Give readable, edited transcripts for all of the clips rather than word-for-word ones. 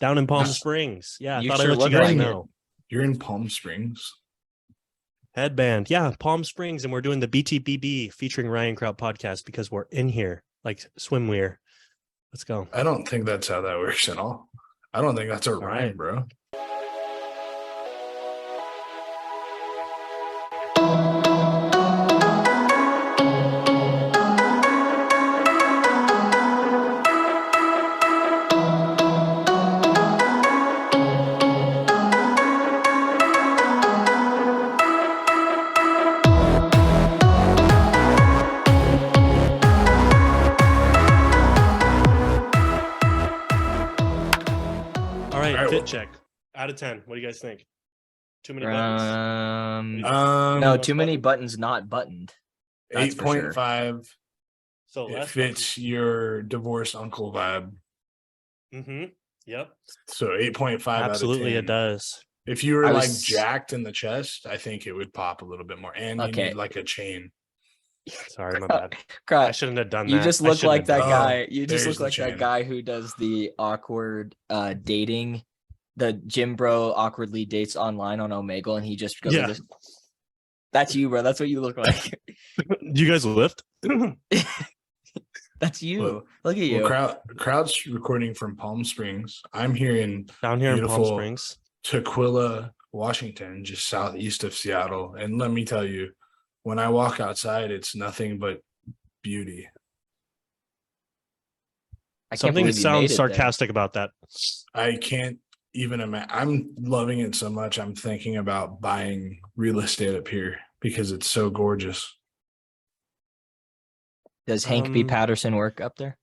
down in Palm Springs. Yeah, I You thought sure I'd let you look guys like it. know. You're in Palm Springs. Headband. Yeah, Palm Springs. And we're doing the BTBB featuring Ryan Kraut podcast because we're in here like swimwear. Let's go. I don't think that's how that works at all. I don't think that's a rhyme, right. bro. All right, All right, fit well- check. Out of 10. What do you guys think? Too many buttons? No, too many buttons not buttoned. That's for sure. 8.5. So It less fits your divorced uncle vibe. buttons. Yep. So 8.5 Absolutely, out of 10. it does. If you were I like was- jacked in the chest, I think it would pop a little bit more. And you Okay. need like a chain. Sorry, my bad. I Crap. shouldn't have done that. You just I look shouldn't like have that done guy. You just there's look the like that chain. guy who does the awkward dating, the gym bro awkwardly dates online on Omegle, and he just goes Yeah. like this. That's you, bro. That's what you look like. Do you guys lift? That's you. Well- Look at you. Well, crowd's recording from Palm Springs. I'm here in Down here in Palm Beautiful. Springs. Tukwila, Washington, just southeast of Seattle. And let me tell you, when I walk outside, it's nothing but beauty. I can't Something believe you made sounds it there. sarcastic about that. I can't even imagine. I'm loving it so much. I'm thinking about buying real estate up here because it's so gorgeous. Does Hank B. Um, Patterson work up there?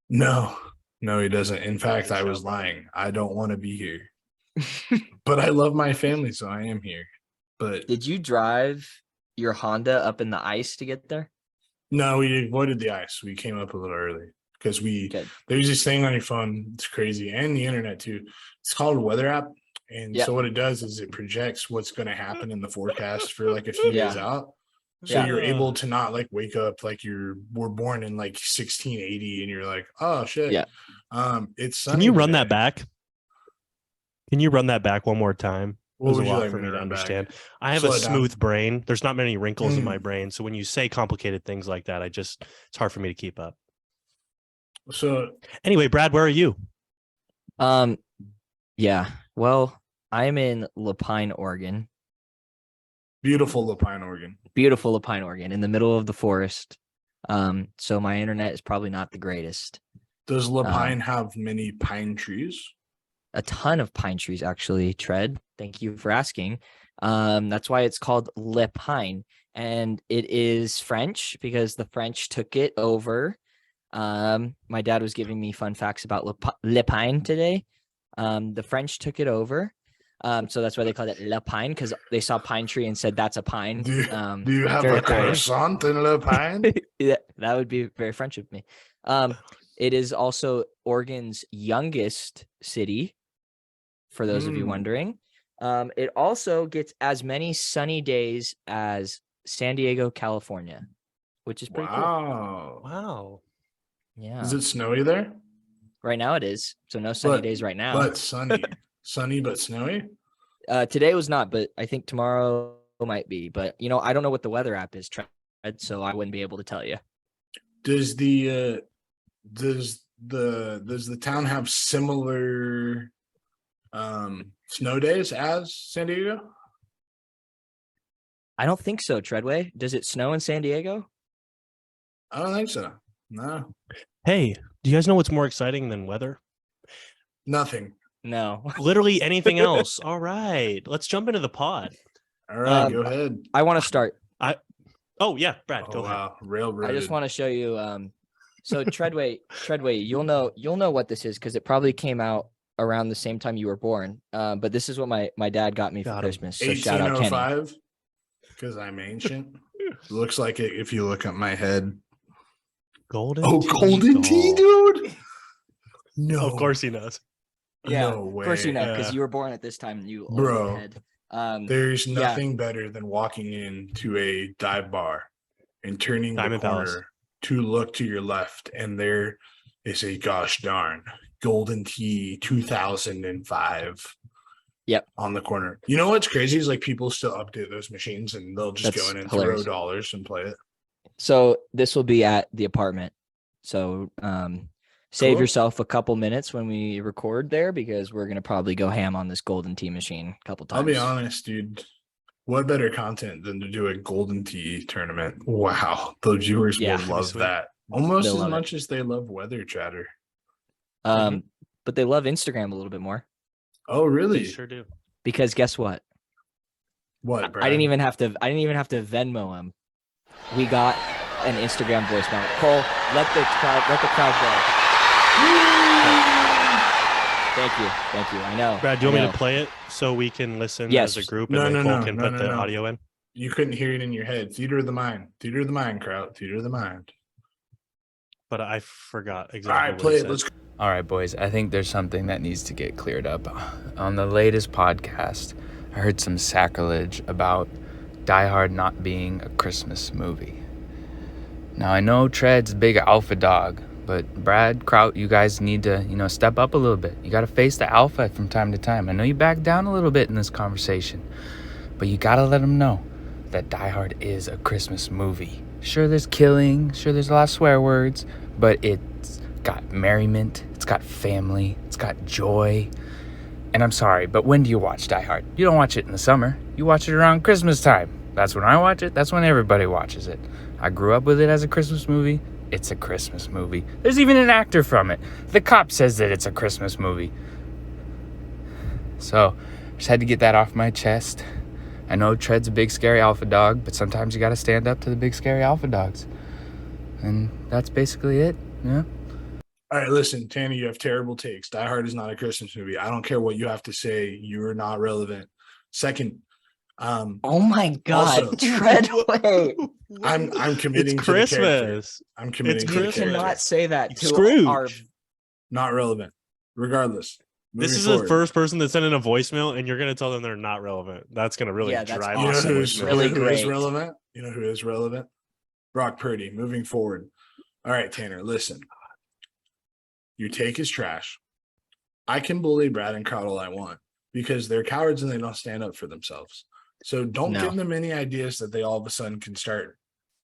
No, he doesn't. In fact, I Shout was out. lying. I don't want to be here, but I love my family, so I am here. But Did you drive your Honda up in the ice to get there? no, we avoided the ice. We came up a little early because Good. there's this thing on your phone. It's crazy, and the internet too. It's called a weather app, and Yeah. so what it does is it projects what's going to happen in the forecast for like a few Yeah. days out. So Yeah. you're able to not like wake up like we're born in like 1680, and you're like, oh shit. Yeah. It's Can sunny you run today. that back? Can you run that back one more time? It What was a would you lot like for me me to to run back? understand. I have Slow a it down. smooth brain. There's not many wrinkles in my Mm. brain. So when you say complicated things like that, it's hard for me to keep up. So Anyway, Brad, where are you? Yeah. Well, I'm in Lapine, Oregon. beautiful Lapine, Oregon. Beautiful Lapine, Oregon, in the middle of the forest. So my internet is probably not the greatest. Does Lapine have many pine trees? A ton of pine trees, actually. Tread. Thank you for asking. That's why it's called Le Pine, and it is French because the French took it over. My dad was giving me fun facts about Le Pine today. The French took it over. So that's why they called it Le Pine, because they saw pine tree and said that's a pine. Do you have very a cool. croissant in Lapine? Yeah, that would be very French of me. It is also Oregon's youngest city, for those of you Mm. wondering. It also gets as many sunny days as San Diego, California, which is pretty cool. Wow. Wow. Yeah. Is it snowy there? Right now it is. So no sunny But- days right now. But sunny. Sunny but snowy? Today was not, but I think tomorrow might be. But I don't know what the weather app is, Trent, so I wouldn't be able to tell you. Does the town have similar snow days as San Diego? I don't think so, Treadway. Does it snow in San Diego? I don't think so. No. Hey, do you guys know what's more exciting than weather? Nothing. No. Literally anything else. All right. Let's jump into the pod. All right, Um, go ahead. I want to start. Oh, yeah, Brad, Oh go ahead. wow. Railroad. I just want to show you. So Treadway, you'll know what this is because it probably came out around the same time you were born. But this is what my dad got me for Got him. Christmas. So shout out Kenny. 1805. Because I'm ancient. Looks like it if you look at my head. Golden Oh, tea golden tea, doll. dude. No. Of course he knows. Yeah, No of course you way. know because Yeah. you were born at this time. And you old Bro. head. There's Yeah. nothing better than walking into a dive bar and turning Diamond the corner Palace. to look to your left, and there is a gosh darn Golden Tee 2005. Yep. On the corner. You know what's crazy is like people still update those machines and they'll just go in and hilarious. throw dollars and play it. So this will be at the apartment. So save Cool. yourself a couple minutes when we record there, because we're gonna probably go ham on this Golden Tee machine a couple times. I'll be honest, dude. What better content than to do a Golden Tee tournament? Wow, the viewers Yeah. will love Sweet. that almost They'll as love much as they love weather chatter. But they love Instagram a little bit more, Oh, They really? sure do. because guess what? What? Brad? I didn't even have to Venmo him. We got an Instagram voicemail. Cole, let the crowd go. Thank you. I know. Brad, do you want I me know. to play it so we can listen Yes. as a group No, and then no, Cole no, can no, put no, the no. audio in? You couldn't hear it in your head. Theater of the mind. Theater of the mind, crowd. Theater of the mind. But I forgot All exactly. right, play what it. said. Let's go. All right, boys, I think there's something that needs to get cleared up. On the latest podcast, I heard some sacrilege about Die Hard not being a Christmas movie. Now, I know Tread's a big alpha dog, but Brad, Kraut, you guys need to, step up a little bit. You got to face the alpha from time to time. I know you back down a little bit in this conversation, but you got to let them know that Die Hard is a Christmas movie. Sure, there's killing, sure, there's a lot of swear words, but it's got merriment, it's got family, it's got joy. And I'm sorry, but when do you watch Die Hard? You don't watch it in the summer. You watch it around Christmas time. That's when I watch it. That's when everybody watches it. I grew up with it as a Christmas movie. It's a Christmas movie. There's even an actor from it. The cop says that it's a Christmas movie. So, just had to get that off my chest. I know Tread's a big, scary alpha dog, but sometimes you got to stand up to the big, scary alpha dogs. And that's basically it, yeah? All right, listen, Tanner, you have terrible takes. Die Hard is not a Christmas movie. I don't care what you have to say. You are not relevant. Second, Oh my God, Also- Treadway. I'm committing It's to the character. Christmas. I'm committing It's to the Christmas. character. Cannot say that to Scrooge. our. Not relevant. Regardless. This Moving is forward. the first person that sent in a voicemail, and you're going to tell them they're not relevant. That's going to really Yeah, that's drive You know off the awesome. who's voicemail. Really who is great. relevant? You know who is relevant? Brock Purdy. Moving forward. All right, Tanner, listen. Your take is trash. I can bully Brad and Crowd all I want because they're cowards and they don't stand up for themselves. So don't No. give them any ideas that they all of a sudden can start,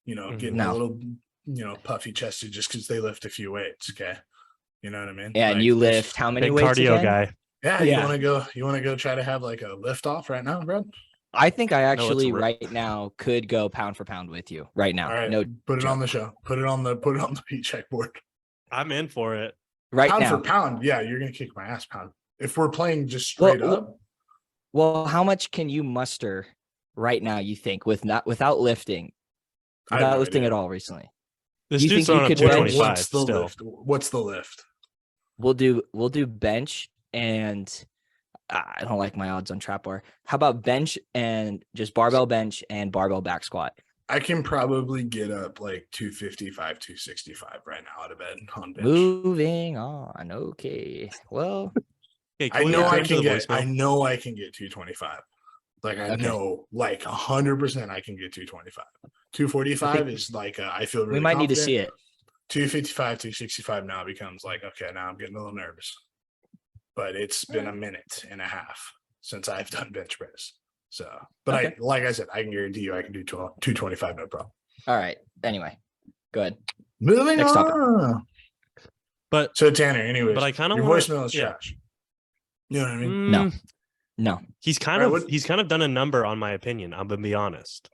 getting No. a little, puffy chested just because they lift a few weights. Okay. You know what I mean? Yeah, and Like, you lift how many Big weights cardio again? guy. Yeah. Yeah. You want to go try to have like a lift off right now, Brad? I think I it's actually ri- right now could go pound for pound with you right now. All right. No, put it joke. on the show. Put it on the heat check board. I'm in for it. right Pound now. for pound. Yeah, you're gonna kick my ass pound. If we're playing just straight Well, up. Well, how much can you muster right now? You think without lifting, I have without no lifting idea. at all recently? This You dude's think you throwing up could bench? 225 What's the still. lift? What's the lift? We'll do bench and I don't like my odds on trap bar. How about bench and just barbell bench and barbell back squat? I can probably get up like 255, 265 right now out of bed on bench. Moving on. Okay. Well, Okay, I can we know I return to can the get. I voicemail? know I can get 225. Like I Okay. know, like 100%, I can get 225. 245 is like I feel really. we might need to see confident. it. 255, 265 now becomes like okay. Now I'm getting a little nervous, but it's been a minute and a half since I've done bench press. So, but Okay. like I said, I can guarantee you I can do 225 no problem. All right. Anyway, go ahead. Moving Next topic. on. But So Tanner, anyways, But I kinda your wanna- voicemail is yeah. trash. You know what I mean? mm, No. he's kind Right, of what- he's kind of done a number on my opinion. I'm gonna be honest.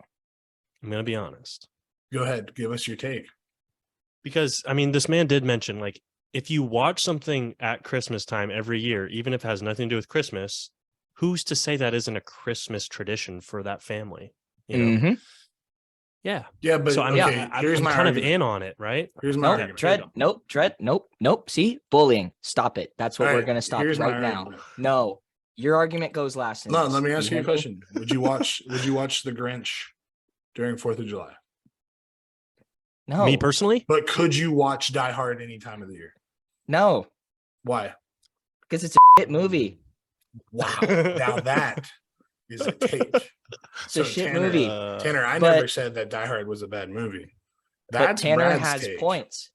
Go ahead, give us your take. Because I mean, this man did mention like if you watch something at Christmas time every year, even if it has nothing to do with Christmas, who's to say that isn't a Christmas tradition for that family? You know? Mhm. Yeah. Yeah, but So I mean, okay, here's I'm my kind argument. of in on it, right? Here's my Nope. argument. Tread. Nope. Tread. Nope. See, bullying. Stop it. That's what All we're right, gonna stop here's my right now. argument. No, your argument goes last. in No, this. let me ask you hear a me? question. Would you watch The Grinch during 4th of July? No. Me personally, But could you watch Die Hard any time of the year? No, Why? because it's a shit movie. Wow. Now that is a take. It's a shit Tanner, movie. Tanner, I But- never said that Die Hard was a bad movie. But That's Tanner Brad's has take. points.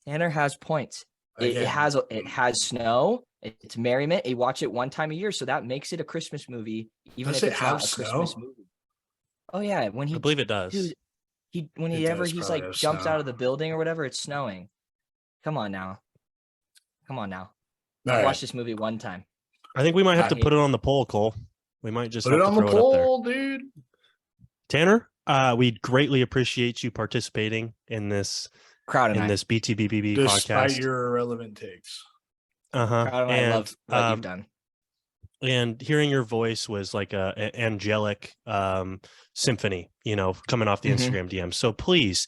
Tanner has points. It Again, has snow. It's merriment. You watch it one time a year, so that makes it a Christmas movie, even Does if it it's have not a snow? Christmas movie. Oh yeah, when I he believe it does. dude, It does he's probably like have jumps snow. out of the building or whatever, it's snowing. Come on now. Come on now. All I've right, watched this movie one time. I think we might have I to hate put it on the poll, Cole. We might just put have it to on the throw it up there. poll, dude. Tanner, we greatly appreciate you participating in this Crowd and I. BTBB Despite podcast. your irrelevant takes. Uh-huh. Crowd and I love what you've done. And hearing your voice was like a angelic symphony, coming off the Mhm. Instagram DM. So please,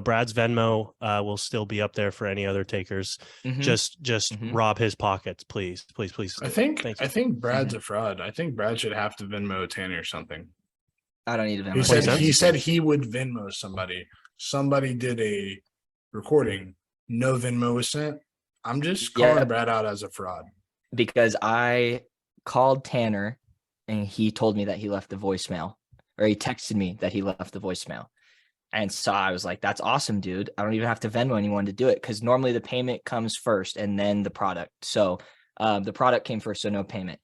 Brad's Venmo will still be up there for any other takers. Mhm. Just Mhm. rob his pockets, please. Please I do. think Thank you. I think Brad's a fraud. I think Brad should have to Venmo Tanner or something. I don't need a Venmo. He said 20 he cents? said he would Venmo somebody. Somebody did a recording. No Venmo was sent. I'm just calling Yep. Brad out as a fraud. Because I called Tanner and he told me that he left the voicemail, or he texted me that he left the voicemail. And so I was like, that's awesome, dude. I don't even have to Venmo anyone to do it, because normally the payment comes first and then the product. So the product came first, so no payment.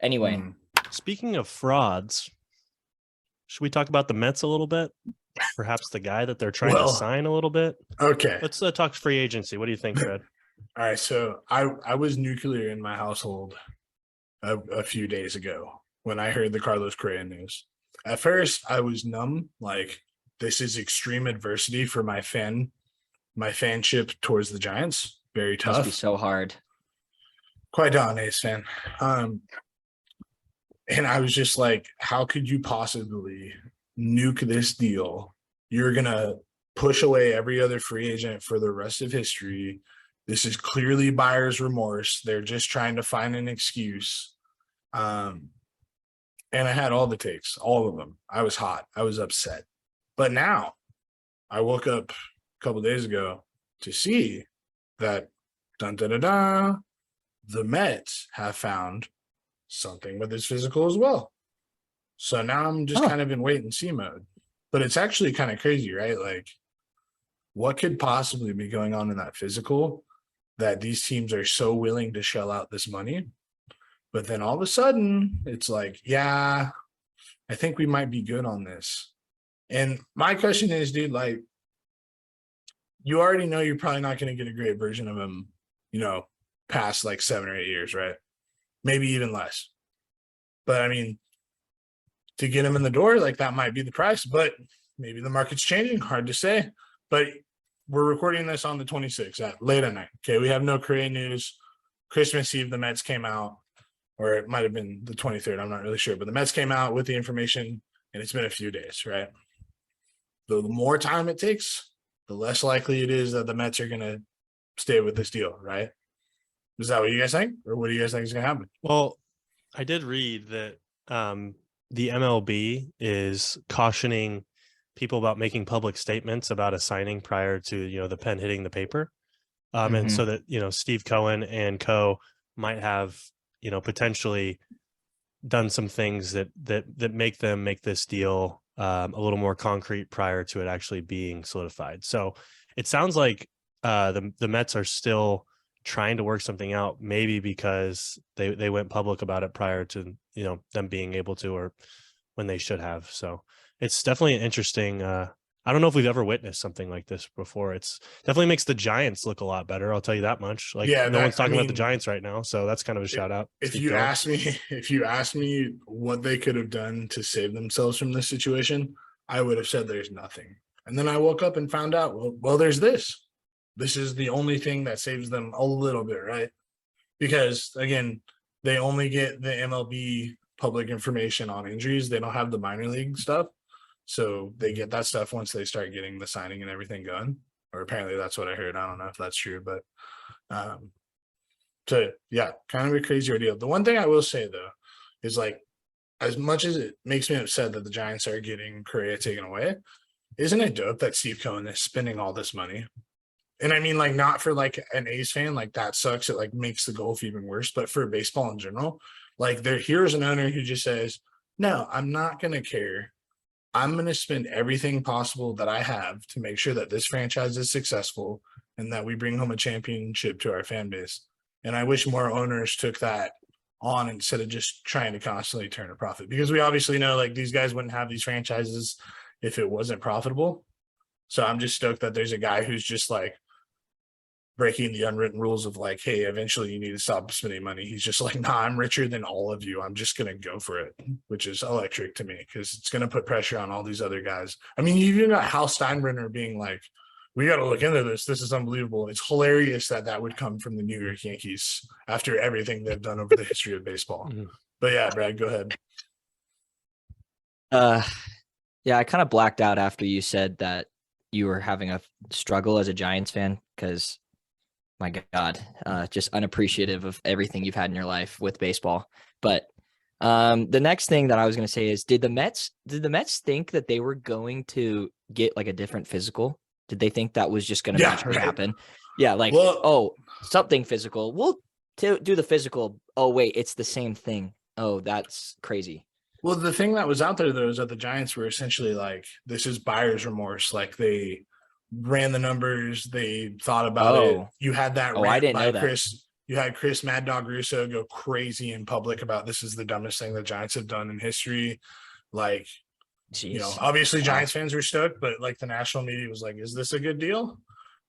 Anyway, Mm. Speaking of frauds, should we talk about the Mets a little bit? Perhaps the guy that they're trying Well, to sign a little bit? Okay. Let's talk free agency. What do you think, Fred? All right. So I was nuclear in my household a few days ago when I heard the Carlos Correa news. At first, I was numb. Like, this is extreme adversity for my fanship towards the Giants. Very must be tough. so hard. Quite an A's fan. And I was just like, how could you possibly nuke this deal? You're going to push away every other free agent for the rest of history. This is clearly buyer's remorse. They're just trying to find an excuse. And I had all the takes, all of them. I was hot. I was upset. But now I woke up a couple days ago to see that the Mets have found something with his physical as well. So now I'm just kind of in wait and see mode. But it's actually kind of crazy, right? Like, what could possibly be going on in that physical that these teams are so willing to shell out this money? But then all of a sudden, it's like, yeah, I think we might be good on this. And my question is, dude, like, you already know you're probably not going to get a great version of him, past like 7 or 8 years, right? Maybe even less. But I mean, to get him in the door, like, that might be the price, but maybe the market's changing. Hard to say. But we're recording this on the 26th late at night. Okay. We have no Korea news. Christmas Eve, the Mets came out, or it might have been the 23rd. I'm not really sure, but the Mets came out with the information, and it's been a few days, right? The more time it takes, the less likely it is that the Mets are going to stay with this deal, right? Is that what you guys think? Or what do you guys think is going to happen? Well, I did read that the MLB is cautioning people about making public statements about a signing prior to, the pen hitting the paper. And so that, Steve Cohen and co might have, potentially done some things that make them make this deal a little more concrete prior to it actually being solidified. So it sounds like the Mets are still trying to work something out, maybe because they went public about it prior to, them being able to, or when they should have. So it's definitely an interesting, I don't know if we've ever witnessed something like this before. It's definitely makes the Giants look a lot better. I'll tell you that much. Like, Yeah, no one's talking about the Giants right now. So that's kind of a shout out. If you ask me what they could have done to save themselves from this situation, I would have said there's nothing. And then I woke up and found out, well, there's this. This is the only thing that saves them a little bit, right? Because again, they only get the MLB public information on injuries. They don't have the minor league stuff. So they get that stuff once they start getting the signing and everything going. Or apparently that's what I heard. I don't know if that's true, but kind of a crazy ordeal. The one thing I will say though is, like, as much as it makes me upset that the Giants are getting Correa taken away, isn't it dope that Steve Cohen is spending all this money? And I mean, like, not for like an A's fan, like that sucks. It like makes the golf even worse, but for baseball in general, like, here's an owner who just says, no, I'm not going to care. I'm going to spend everything possible that I have to make sure that this franchise is successful and that we bring home a championship to our fan base. And I wish more owners took that on instead of just trying to constantly turn a profit, because we obviously know like these guys wouldn't have these franchises if it wasn't profitable. So I'm just stoked that there's a guy who's just like breaking the unwritten rules of like, hey, eventually you need to stop spending money. He's just like, nah, I'm richer than all of you. I'm just going to go for it, which is electric to me because it's going to put pressure on all these other guys. I mean, you even got Hal Steinbrenner being like, we got to look into this. This is unbelievable. It's hilarious that that would come from the New York Yankees after everything they've done over the history of baseball. But yeah, Brad, go ahead. Yeah, I kind of blacked out after you said that you were having a struggle as a Giants fan because, my God, just unappreciative of everything you've had in your life with baseball. But the next thing that I was going to say is, did the Mets think that they were going to get like a different physical? Did they think that was just going to magically happen? Yeah, like, well, something physical. We'll do the physical. Oh, wait, it's the same thing. Oh, that's crazy. Well, the thing that was out there, though, is that the Giants were essentially like, this is buyer's remorse. Like, they ran the numbers. They thought about it. You had that rant I didn't by know that. Chris. You had Chris Mad Dog Russo go crazy in public about this is the dumbest thing the Giants have done in history. Like, Jeez. you know, obviously Giants fans were stoked, but like the national media was like, is this a good deal?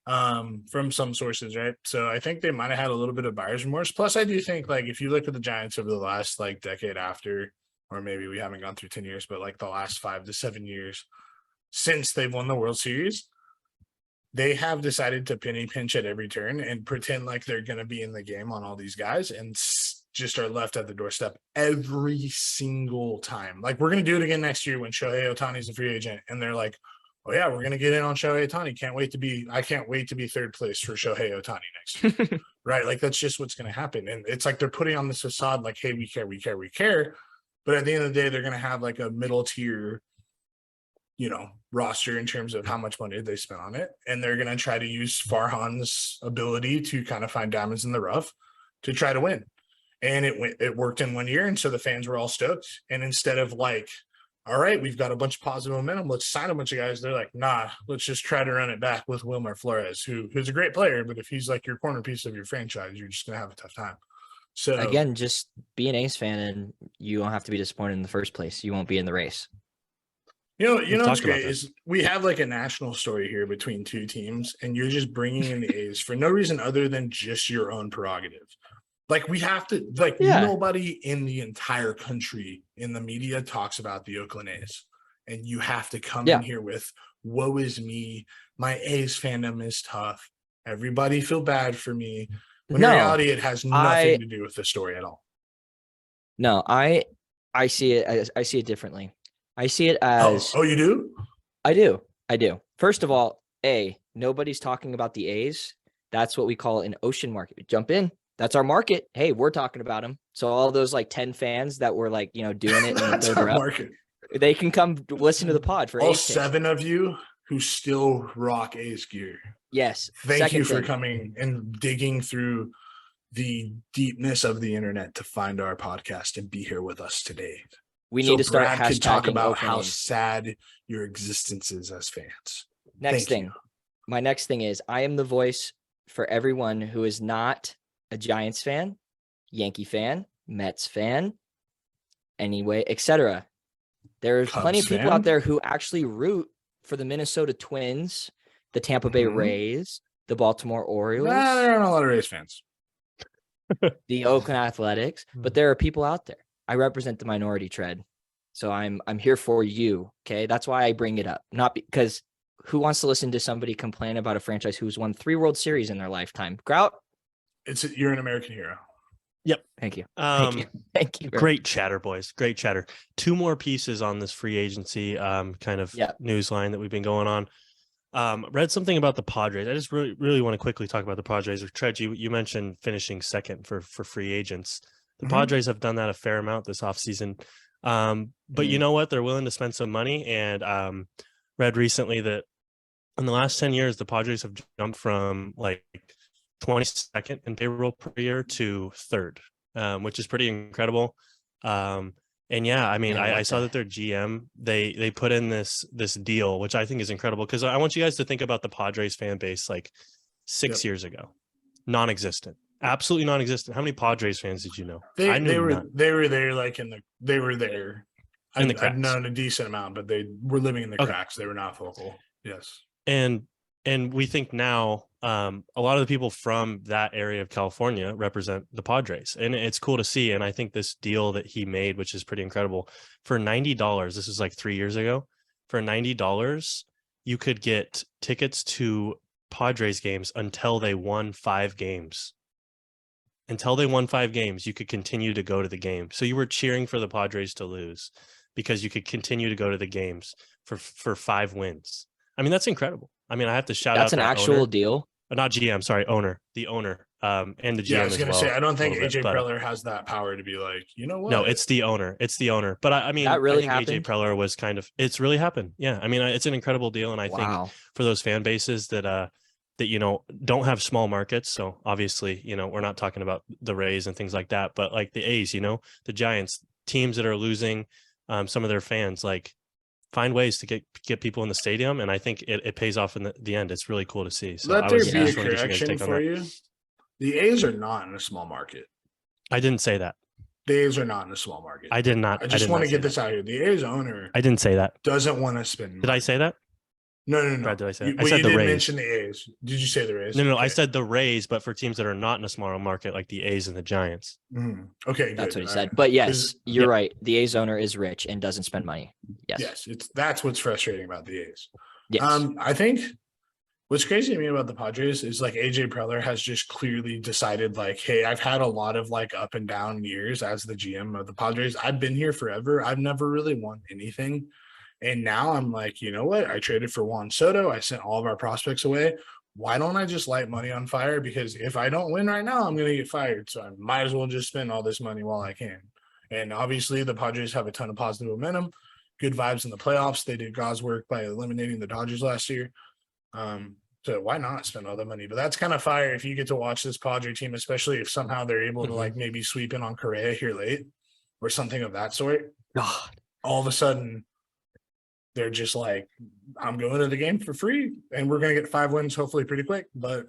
From some sources, right? So I think they might have had a little bit of buyer's remorse. Plus, I do think like if you look at the Giants over the last like decade after, or maybe we haven't gone through 10 years, but like the last 5 to 7 years since they've won the World Series, they have decided to penny pinch at every turn and pretend like they're going to be in the game on all these guys and just are left at the doorstep every single time. Like, we're going to do it again next year when Shohei Ohtani's a free agent. And they're like, oh yeah, we're going to get in on Shohei Ohtani. I can't wait to be third place for Shohei Ohtani next year. Right? Like, that's just what's going to happen. And it's like, they're putting on this facade like, hey, we care. But at the end of the day, they're going to have like a middle tier, you know, roster in terms of how much money they spent on it. And they're going to try to use Farhan's ability to kind of find diamonds in the rough to try to win. And it worked in 1 year. And so the fans were all stoked. And instead of like, all right, we've got a bunch of positive momentum, let's sign a bunch of guys, they're like, nah, let's just try to run it back with Wilmer Flores, who's a great player. But if he's like your corner piece of your franchise, you're just going to have a tough time. So again, just be an A's fan and you don't have to be disappointed in the first place. You won't be in the race. You know what's great is we have like a national story here between two teams, and you're just bringing in the A's for no reason other than just your own prerogative. Like, we have to, like, nobody in the entire country in the media talks about the Oakland A's, and you have to come in here with, woe is me, my A's fandom is tough, everybody feel bad for me. When in reality, it has nothing to do with the story at all. No, I see it differently. I see it as you do? I do. First of all, nobody's talking about the A's. That's what we call an ocean market. We jump in. That's our market. Hey, we're talking about them. So all those like 10 fans that were like, you know, doing it in the third round, they can come listen to the pod for all A's 7 of you who still rock A's gear. Yes. Thank you for coming and digging through the deepness of the internet to find our podcast and be here with us today. We need to start Brad could talk about how Oakland. sad your existence is as fans. Next thing. My next thing is I am the voice for everyone who is not a Giants fan, Yankee fan, Mets fan, anyway, etc. There's plenty of people out there who actually root for the Minnesota Twins, the Tampa Bay Rays, the Baltimore Orioles. Nah, there aren't a lot of Rays fans. The Oakland Athletics, but there are people out there. I represent the minority, Tread. So I'm here for you. Okay. That's why I bring it up. Not because who wants to listen to somebody complain about a franchise who's won 3 World Series in their lifetime? Grout. You're an American hero. Yep. Thank you. Thank you. Great chatter, boys. Great chatter. 2 more pieces on this free agency kind of news line that we've been going on. Read something about the Padres. I just really want to quickly talk about the Padres. Tread, you mentioned finishing second for free agents. The Padres have done that a fair amount this offseason. But you know what? They're willing to spend some money. And read recently that in the last 10 years, the Padres have jumped from like 22nd in payroll per year to 3rd, which is pretty incredible. And yeah, I mean, I saw that their GM, they put in this deal, which I think is incredible, because I want you guys to think about the Padres fan base like 6 years ago. Non-existent. Absolutely non-existent. How many Padres fans did you know? They I knew were none. they were there they were there. In the I've cracks. known a decent amount, but they were living in the Okay. cracks. They were not vocal. Yes. And we think now a lot of the people from that area of California represent the Padres, and it's cool to see. And I think this deal that he made, which is pretty incredible, for $90, this is like 3 years ago, for $90 you could get tickets to Padres games until they won 5 games. Until they won 5 games, you could continue to go to the game. So you were cheering for the Padres to lose because you could continue to go to the games for 5 wins. I mean, that's incredible. I mean, I have to shout out That's an that actual owner. deal. Not GM, sorry, owner, the owner, and the GM Yeah, I was as gonna well. say I don't think a little AJ bit, but, Preller has that power to be like, you know what? No, it's the owner. It's the owner. But I mean, That really I think AJ happened? Preller was kind of. It's really happened. Yeah, I mean, it's an incredible deal, and I think Wow. for those fan bases that don't have small markets. So obviously, we're not talking about the Rays and things like that, but like the A's, the Giants, teams that are losing some of their fans, like find ways to get people in the stadium, and I think it pays off in the end. It's really cool to see. So Let I there was be just a wanted to get you guys' correction take on for that. you. The A's are not in a small market. I didn't say that. The A's are not in a small market. I did not. I just did want not to say get this that. out here. The A's owner I didn't say that. doesn't want to spend Did I money. say that? No. Brad, did I say that? Well, I said you the did Rays. mention the A's. Did you say the Rays? No, I Okay. said the Rays, but for teams that are not in a smaller market, like the A's and the Giants. Mhm. Okay, That's good. what he All said. right. But yes, you're Yeah. right. The A's owner is rich and doesn't spend money. Yes. Yes, that's what's frustrating about the A's. Yes. I think what's crazy to me about the Padres is like AJ Preller has just clearly decided like, hey, I've had a lot of like up and down years as the GM of the Padres. I've been here forever. I've never really won anything. And now I'm like, you know what? I traded for Juan Soto. I sent all of our prospects away. Why don't I just light money on fire? Because if I don't win right now, I'm going to get fired. So I might as well just spend all this money while I can. And obviously the Padres have a ton of positive momentum, good vibes in the playoffs. They did God's work by eliminating the Dodgers last year. So why not spend all the money? But that's kind of fire if you get to watch this Padre team, especially if somehow they're able to like maybe sweep in on Correa here late or something of that sort. God. All of a sudden, they're just like, I'm going to the game for free, and we're going to get 5 wins hopefully pretty quick. But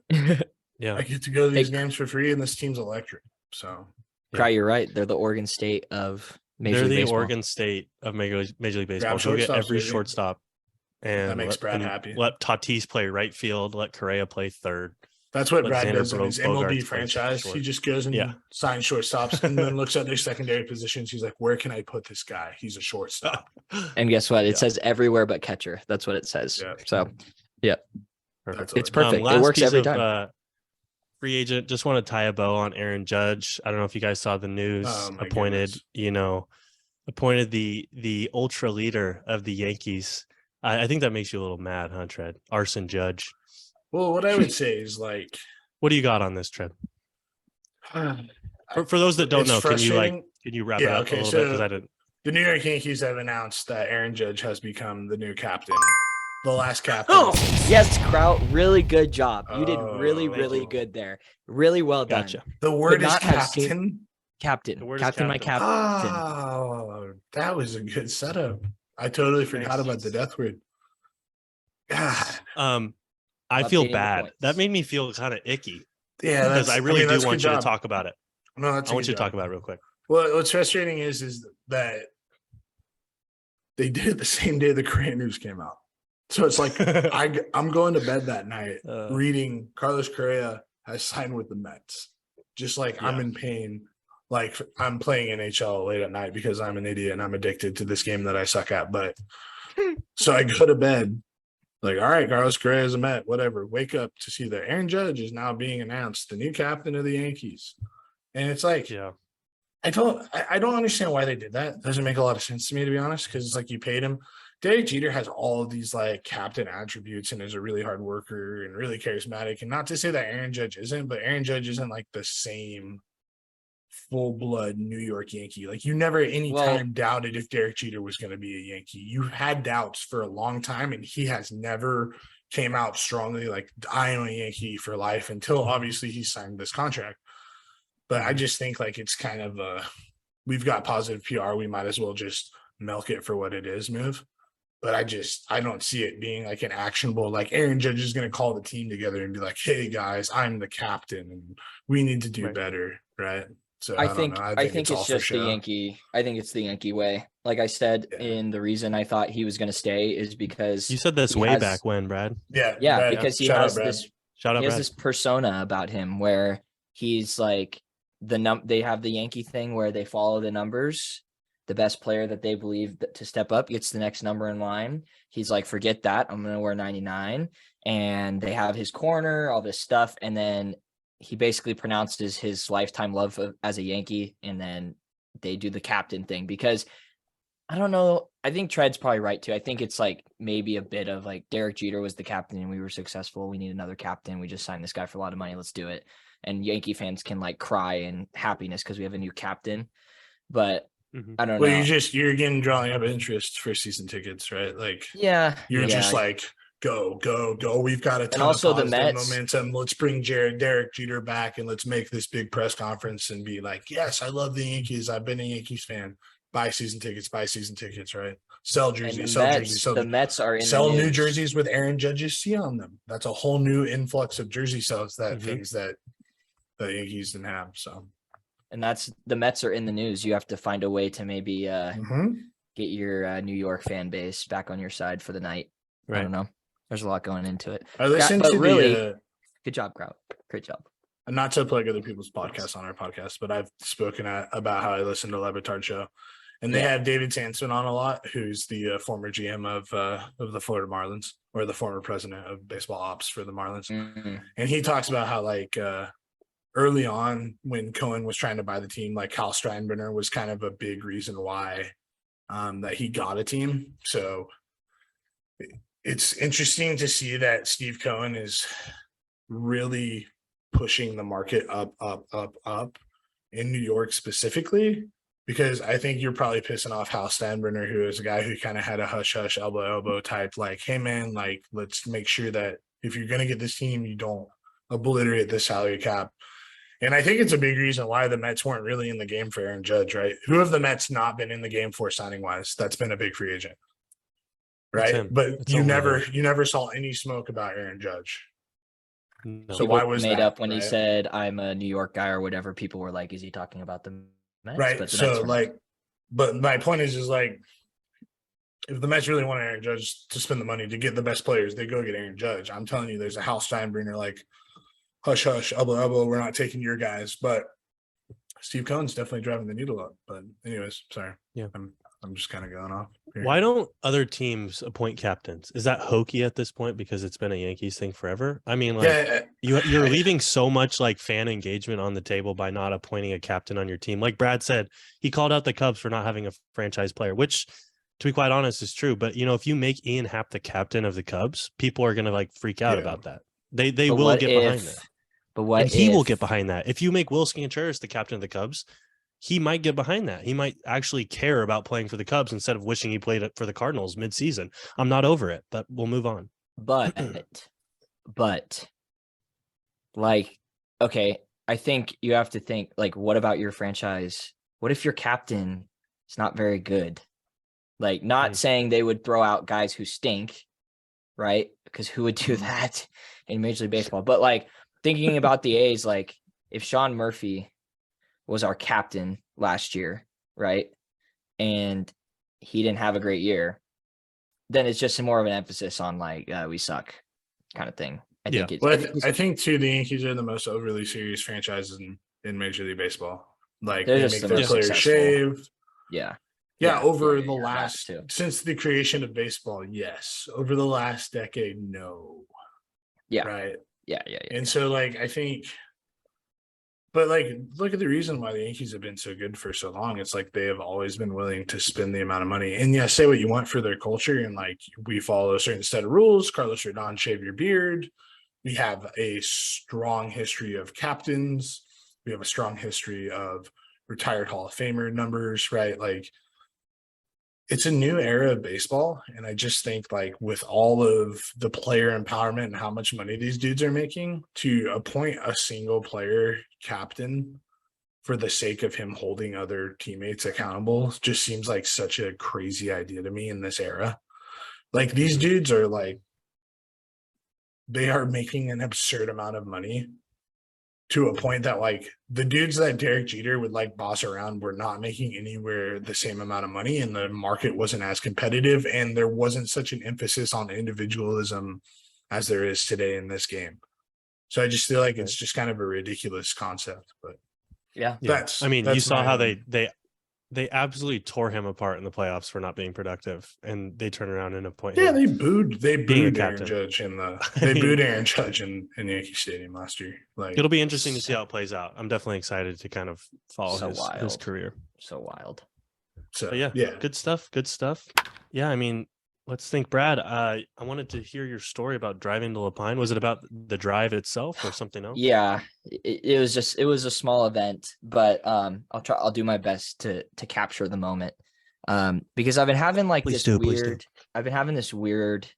Yeah. I get to go to these Hey, games for free, and this team's electric. So Cry, you're right. They're the Oregon State of Major They're League the Baseball. Oregon State of Major League Baseball. Grab Go get shortstops, every baby. shortstop. And That makes Brad happy. Let Tatis play right field. Let Correa play third. that's what Let Brad Xander does in his Bogaerts play MLB franchise. short. He just goes and Yeah. signs shortstops and then looks at their secondary positions. He's like, where can I put this guy? He's a shortstop. And guess what? It Yeah. says everywhere but catcher. That's what it says. Yeah. So Perfect. it's perfect. It Last works piece every of, time. Free agent. Just want to tie a bow on Aaron Judge. I don't know if you guys saw the news. Oh, my Appointed goodness. the ultra leader of the Yankees. I think that makes you a little mad, huh, Tread? Arson Judge. Well, what I would say is like, What do you got on this, Tread? for For those that don't It's know, can frustrating. you wrap Yeah, it up okay, a little bit? Because so- I didn't. the New York Yankees have announced that Aaron Judge has become the new captain, the last captain. Oh, yes, Kraut. Really good job. You did really, Oh. really good there. Really well done. Gotcha. The word is not have seen- captain. Captain. The word is Captain, my captain. captain. Oh, that was a good setup. I totally forgot Thanks. about the death word. God. I feel Updating the bad. points. That made me feel kind of icky Yeah, because I really that's do want good you to job. talk about it. No, that's I want you good to talk job. about it real quick. Well, what's frustrating is that they did it the same day the Korean news came out. So it's like I'm going to bed that night reading Carlos Correa has signed with the Mets. Just like I'm Yeah. in pain. Like I'm playing NHL late at night because I'm an idiot and I'm addicted to this game that I suck at. But so I go to bed like, all right, Carlos Correa is a Met, whatever. Wake up to see that Aaron Judge is now being announced the new captain of the Yankees. And it's like, Yeah. I don't understand why they did that. It doesn't make a lot of sense to me, to be honest, because it's like you paid him. Derek Jeter has all of these like captain attributes and is a really hard worker and really charismatic. And not to say that Aaron Judge isn't, but Aaron Judge isn't like the same full blood New York Yankee. Like you never at any Well- time doubted if Derek Jeter was going to be a Yankee. You had doubts for a long time, and he has never came out strongly like I am a Yankee for life until obviously he signed this contract. But I just think like it's kind of we've got positive PR. We might as well just milk it for what it is move. but I don't see it being like an actionable, like Aaron Judge is going to call the team together and be like, hey guys, I'm the captain and we need to do Right. better. Right. So I I don't think know. I think all it's for just the show. Yankee. I think it's the Yankee way. Like I said, Yeah. in the reason I thought he was going to stay is because You said this he way has- back when, Brad. Yeah. Yeah, Brad, because he shout out, has Brad. this Shout out, he has Brad. this persona about him where he's like they have the Yankee thing where they follow the numbers. The best player that they believe to step up gets the next number in line. He's like, forget that. I'm going to wear 99. And they have his corner, all this stuff. And then he basically pronounces his lifetime love as a Yankee. And then they do the captain thing because I don't know. I think Tread's probably right too. I think it's like maybe a bit of like Derek Jeter was the captain and we were successful. We need another captain. We just signed this guy for a lot of money. Let's do it. And Yankee fans can like cry in happiness because we have a new captain. But I don't Well, know. you're again drawing up interest for season tickets, right? Like Yeah. you're yeah. just like, go. We've got a ton also of the positive Mets- momentum. Let's bring Derek Jeter back and let's make this big press conference and be like, yes, I love the Yankees. I've been a Yankees fan. Buy season tickets, right? Sell And jerseys, the Mets are in sell the new news. jerseys with Aaron Judge's C on them. That's a whole new influx of jersey sales things that the Yankees didn't have. So And the Mets are in the news. You have to find a way to maybe get your New York fan base back on your side for the night. Right. I don't know. There's a lot going into it. I listened but to really, good job, Kraut. Great job. not to plug other people's podcasts on our podcast, but I've spoken about how I listen to Levitard show, and they have David Sansman on a lot, who's the former GM of the Florida Marlins, or the former president of baseball ops for the Marlins, and he talks about how like early on when Cohen was trying to buy the team, like Kyle Steinbrenner was kind of a big reason why that he got a team. So it's interesting to see that Steve Cohen is really pushing the market up in New York specifically, because I think you're probably pissing off Hal Steinbrenner, who is a guy who kind of had a hush elbow type, like, hey man, like, let's make sure that if you're going to get this team, you don't obliterate the salary cap. And I think it's a big reason why the Mets weren't really in the game for Aaron Judge, right? Who have the Mets not been in the game for signing wise? That's been a big free agent, right? But you never saw any smoke about Aaron Judge. No. So why was made that, up when right? he said I'm a New York guy or whatever? People were like, "Is he talking about the Mets?" Right. But the So Mets were- like, but my point is like, if the Mets really want Aaron Judge to spend the money to get the best players, they go get Aaron Judge. I'm telling you, there's a Hal Steinbrenner like, hush, elbow, we're not taking your guys. But Steve Cohen's definitely driving the needle up. But anyways, sorry. Yeah. I'm just kind of going off here. Why don't other teams appoint captains? Is that hokey at this point because it's been a Yankees thing forever? I mean, like you're leaving so much like fan engagement on the table by not appointing a captain on your team. Like Brad said, he called out the Cubs for not having a franchise player, which to be quite honest is true. But if you make Ian Happ the captain of the Cubs, people are gonna like freak out about that. They will get behind that. But what? And he will get behind that. If you make Will Contreras the captain of the Cubs, he might get behind that. He might actually care about playing for the Cubs instead of wishing he played it for the Cardinals mid-season. I'm not over it, but we'll move on. But like, okay, I think you have to think like, what about your franchise? What if your captain is not very good? Like, not saying they would throw out guys who stink, right? Because who would do that in Major League Baseball? But like thinking about the A's, like if Sean Murphy was our captain last year, right? And he didn't have a great year, then it's just more of an emphasis on like, we suck kind of thing. I think too, the Yankees are the most overly serious franchises in Major League Baseball. Like they're they just make the their most players successful. shave. Yeah. Over the you're right last, too. since the creation of baseball, yes. Over the last decade, no. Yeah. Right. Yeah. And so like, I think, but like, look at the reason why the Yankees have been so good for so long. It's like they have always been willing to spend the amount of money. And yeah, say what you want for their culture. And like, we follow a certain set of rules. Carlos Rodon, shave your beard. We have a strong history of captains. We have a strong history of retired Hall of Famer numbers, right? Like, it's a new era of baseball. And I just think like with all of the player empowerment and how much money these dudes are making, to appoint a single player captain for the sake of him holding other teammates accountable just seems like such a crazy idea to me in this era. Like these dudes are like, they are making an absurd amount of money to a point that like the dudes that Derek Jeter would like boss around were not making anywhere the same amount of money, and the market wasn't as competitive, and there wasn't such an emphasis on individualism as there is today in this game. So I just feel like it's just kind of a ridiculous concept. But Yeah. that's, I mean, you that's saw my how own- they absolutely tore him apart in the playoffs for not being productive, and they turn around and appoint yeah, him. they booed being a Aaron captain. Judge in the I they mean- booed Aaron Judge in Yankee Stadium last year. Like It'll be interesting to see how it plays out. I'm definitely excited to kind of follow So his wild. career. So wild. so But yeah, good stuff. Good stuff. Yeah, I mean, let's think, Brad. I wanted to hear your story about driving to Lapine. Was it about the drive itself or something else? Yeah, it was a small event, but I'll do my best to capture the moment. Because I've been having like Please this do, please do. weird I've been having this weird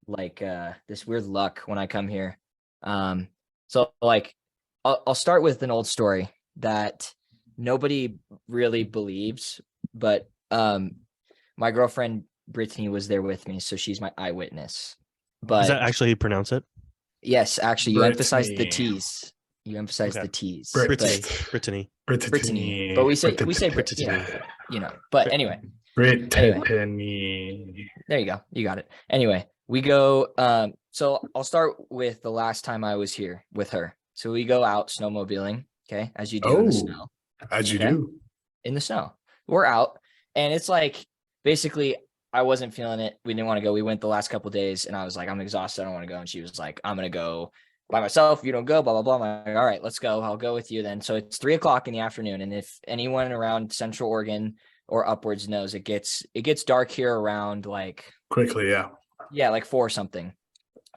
like this weird luck when I come here. So like I'll start with an old story that nobody really believes, but my girlfriend Brittany was there with me, so she's my eyewitness. But Is that actually how you pronounce it? yes, actually, you emphasized the Brittany. T's. You emphasized Okay. the T's. Brittany. But Brittany. Brittany. But we say Brittany. But anyway, Brittany. there you go. You got it. Anyway, we go. So I'll start with the last time I was here with her. So we go out snowmobiling. Okay, as you do in the snow. As you Okay. do. In the snow, we're out, and it's like basically I wasn't feeling it. We didn't want to go. We went the last couple of days, and I was like, I'm exhausted. I don't want to go. And she was like, I'm gonna go by myself. You don't go. Blah blah blah. I'm like, all right, let's go. I'll go with you then. So it's 3:00 in the afternoon, and if anyone around Central Oregon or upwards knows, it gets dark here around like Quickly, yeah. like 4 or something.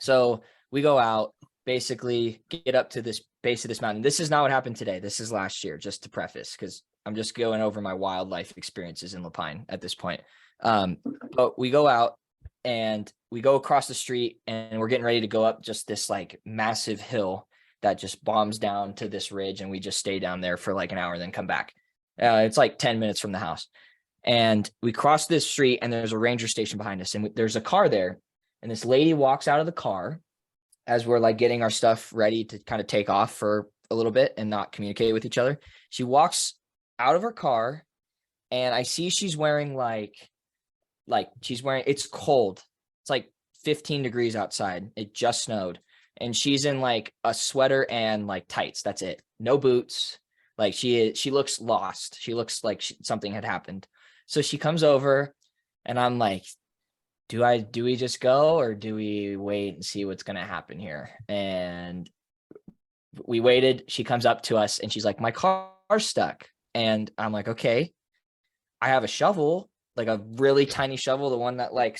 So we go out, basically get up to this base of this mountain. This is not what happened today. This is last year, just to preface, because I'm just going over my wildlife experiences in Lapine at this point. But we go out and we go across the street, and we're getting ready to go up just this like massive hill that just bombs down to this ridge, and we just stay down there for like an hour and then come back. It's like 10 minutes from the house. And we cross this street, and there's a ranger station behind us, and there's a car there. And this lady walks out of the car as we're like getting our stuff ready to kind of take off for a little bit and not communicate with each other. She walks out of her car, and I see she's wearing it's cold. It's like 15 degrees outside. It just snowed. And she's in like a sweater and like tights. That's it. No boots. Like she looks lost. She looks like something had happened. So she comes over, and I'm like, do we just go, or do we wait and see what's going to happen here? And we waited. She comes up to us, and she's like, my car's stuck. And I'm like, okay, I have a shovel, like a really tiny shovel, the one that like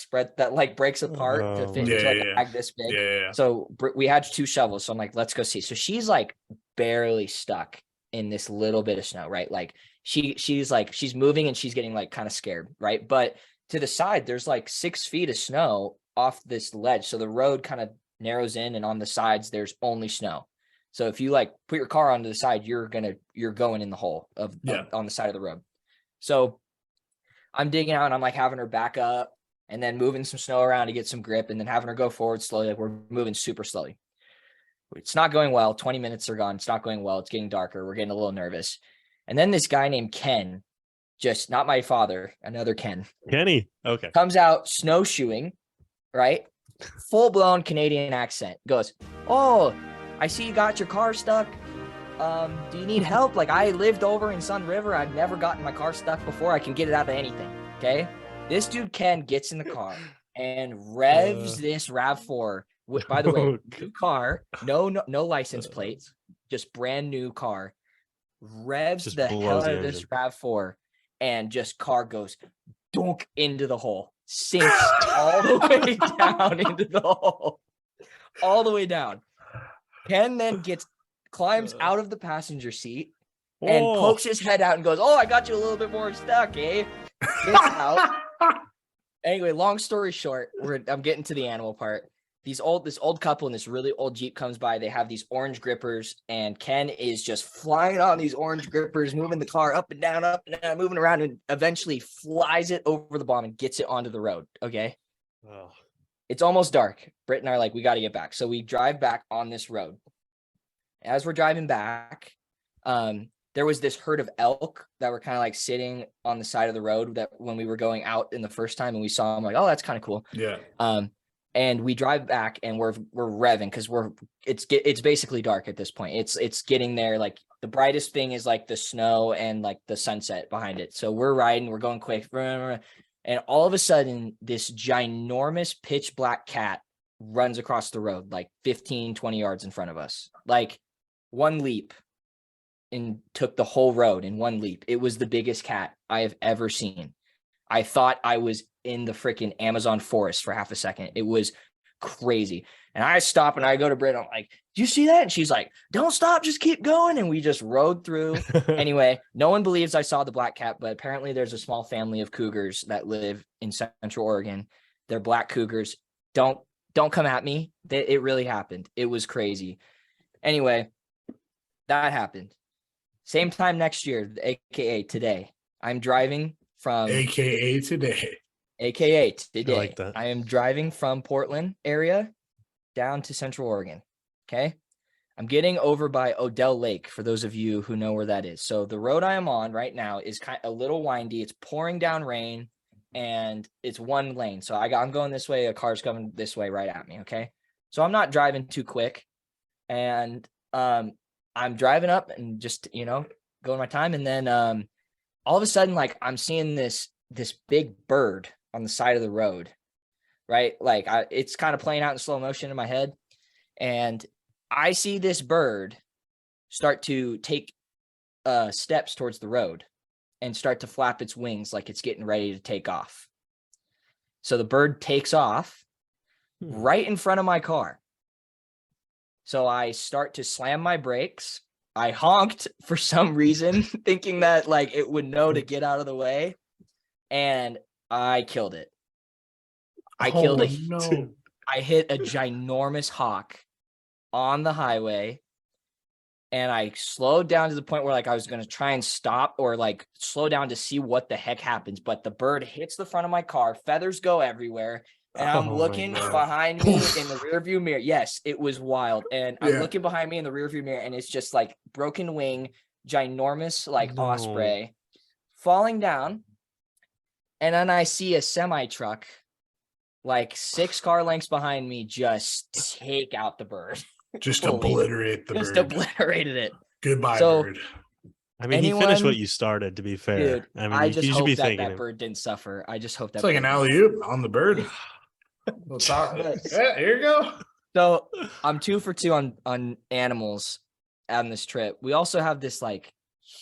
breaks apart to fit into like a bag this big. Yeah. So we had 2 shovels. So I'm like, let's go see. So she's like barely stuck in this little bit of snow, right? Like she's moving, and she's getting like kind of scared, right? But to the side, there's like 6 feet of snow off this ledge. So the road kind of narrows in, and on the sides, there's only snow. So if you like put your car onto the side, you're going in the hole on the side of the road. So I'm digging out, and I'm like having her back up and then moving some snow around to get some grip, and then having her go forward slowly. Like we're moving super slowly. It's not going well. 20 minutes are gone. It's not going well. It's getting darker. We're getting a little nervous. And then this guy named Ken, just not my father, another Ken. Kenny. Okay. Comes out snowshoeing, right? Full blown Canadian accent. Goes, oh, I see you got your car stuck. Do you need help? Like I lived over in Sun River. I've never gotten my car stuck before. I can get it out of anything. Okay. This dude Ken gets in the car and revs this RAV4. By the way, new car, no license plates, just brand new car. Revs Just the hell out of engine. this RAV4, and just car goes dunk into the hole, sinks all the way down into the hole, all the way down. Ken then climbs out of the passenger seat and pokes his head out and goes, "Oh, I got you a little bit more stuck, eh?" Gets out. Anyway, long story short, I'm getting to the animal part. This old couple in this really old Jeep comes by. They have these orange grippers, and Ken is just flying on these orange grippers, moving the car up and down, moving around, and eventually flies it over the bomb and gets it onto the road. Okay. Oh. It's almost dark. Britt and I are like, we got to get back. So we drive back on this road. As we're driving back, there was this herd of elk that were kind of like sitting on the side of the road that when we were going out in the first time and we saw them, like, oh, that's kind of cool. Yeah. And we drive back and we're revving because it's basically dark at this point. It's getting there. Like the brightest thing is like the snow and like the sunset behind it. So we're riding, we're going quick. And all of a sudden, this ginormous pitch black cat runs across the road, like 15, 20 yards in front of us, like one leap, and took the whole road in one leap. It was the biggest cat I have ever seen. I thought I was in the freaking Amazon forest for half a second. It was crazy. And I stop and I go to Britt. I'm like, do you see that? And she's like, don't stop, just keep going. And we just rode through. Anyway, no one believes I saw the black cat, but apparently there's a small family of cougars that live in Central Oregon. They're black cougars. Don't come at me. It really happened. It was crazy. Anyway, that happened. Same time next year, AKA today. I'm driving from AKA today. AKA today. I like that. I am driving from Portland area down to Central Oregon. Okay. I'm getting over by Odell Lake for those of you who know where that is. So the road I am on right now is kind of a little windy. It's pouring down rain and it's one lane. So I'm going this way. A car's coming this way right at me. Okay. So I'm not driving too quick. And I'm driving up and just, going my time. And then all of a sudden, like I'm seeing this big bird on the side of the road, right? Like it's kind of playing out in slow motion in my head. And I see this bird start to take steps towards the road and start to flap its wings like it's getting ready to take off. So the bird takes off right in front of my car. So I start to slam my brakes. I honked for some reason, thinking that like it would know to get out of the way. And I killed it. I hit a ginormous hawk on the highway. And I slowed down to the point where like I was going to try and stop or like slow down to see what the heck happens. But the bird hits the front of my car, feathers go everywhere. And I'm looking behind me in the rearview mirror. Yes, it was wild. And I'm looking behind me in the rearview mirror, and it's just like broken wing, ginormous like osprey falling down. And then I see a semi truck, like 6 car lengths behind me, just take out the bird. Just obliterate the bird. Just obliterated it. Goodbye, bird. I mean, he finished what you started, to be fair. Dude, I mean, I just you should hope be that thanking that him. bird didn't suffer. I just hope that It's like an alley-oop on the bird. Yeah, here you go. So I'm 2 for 2 on animals on this trip. We also have this like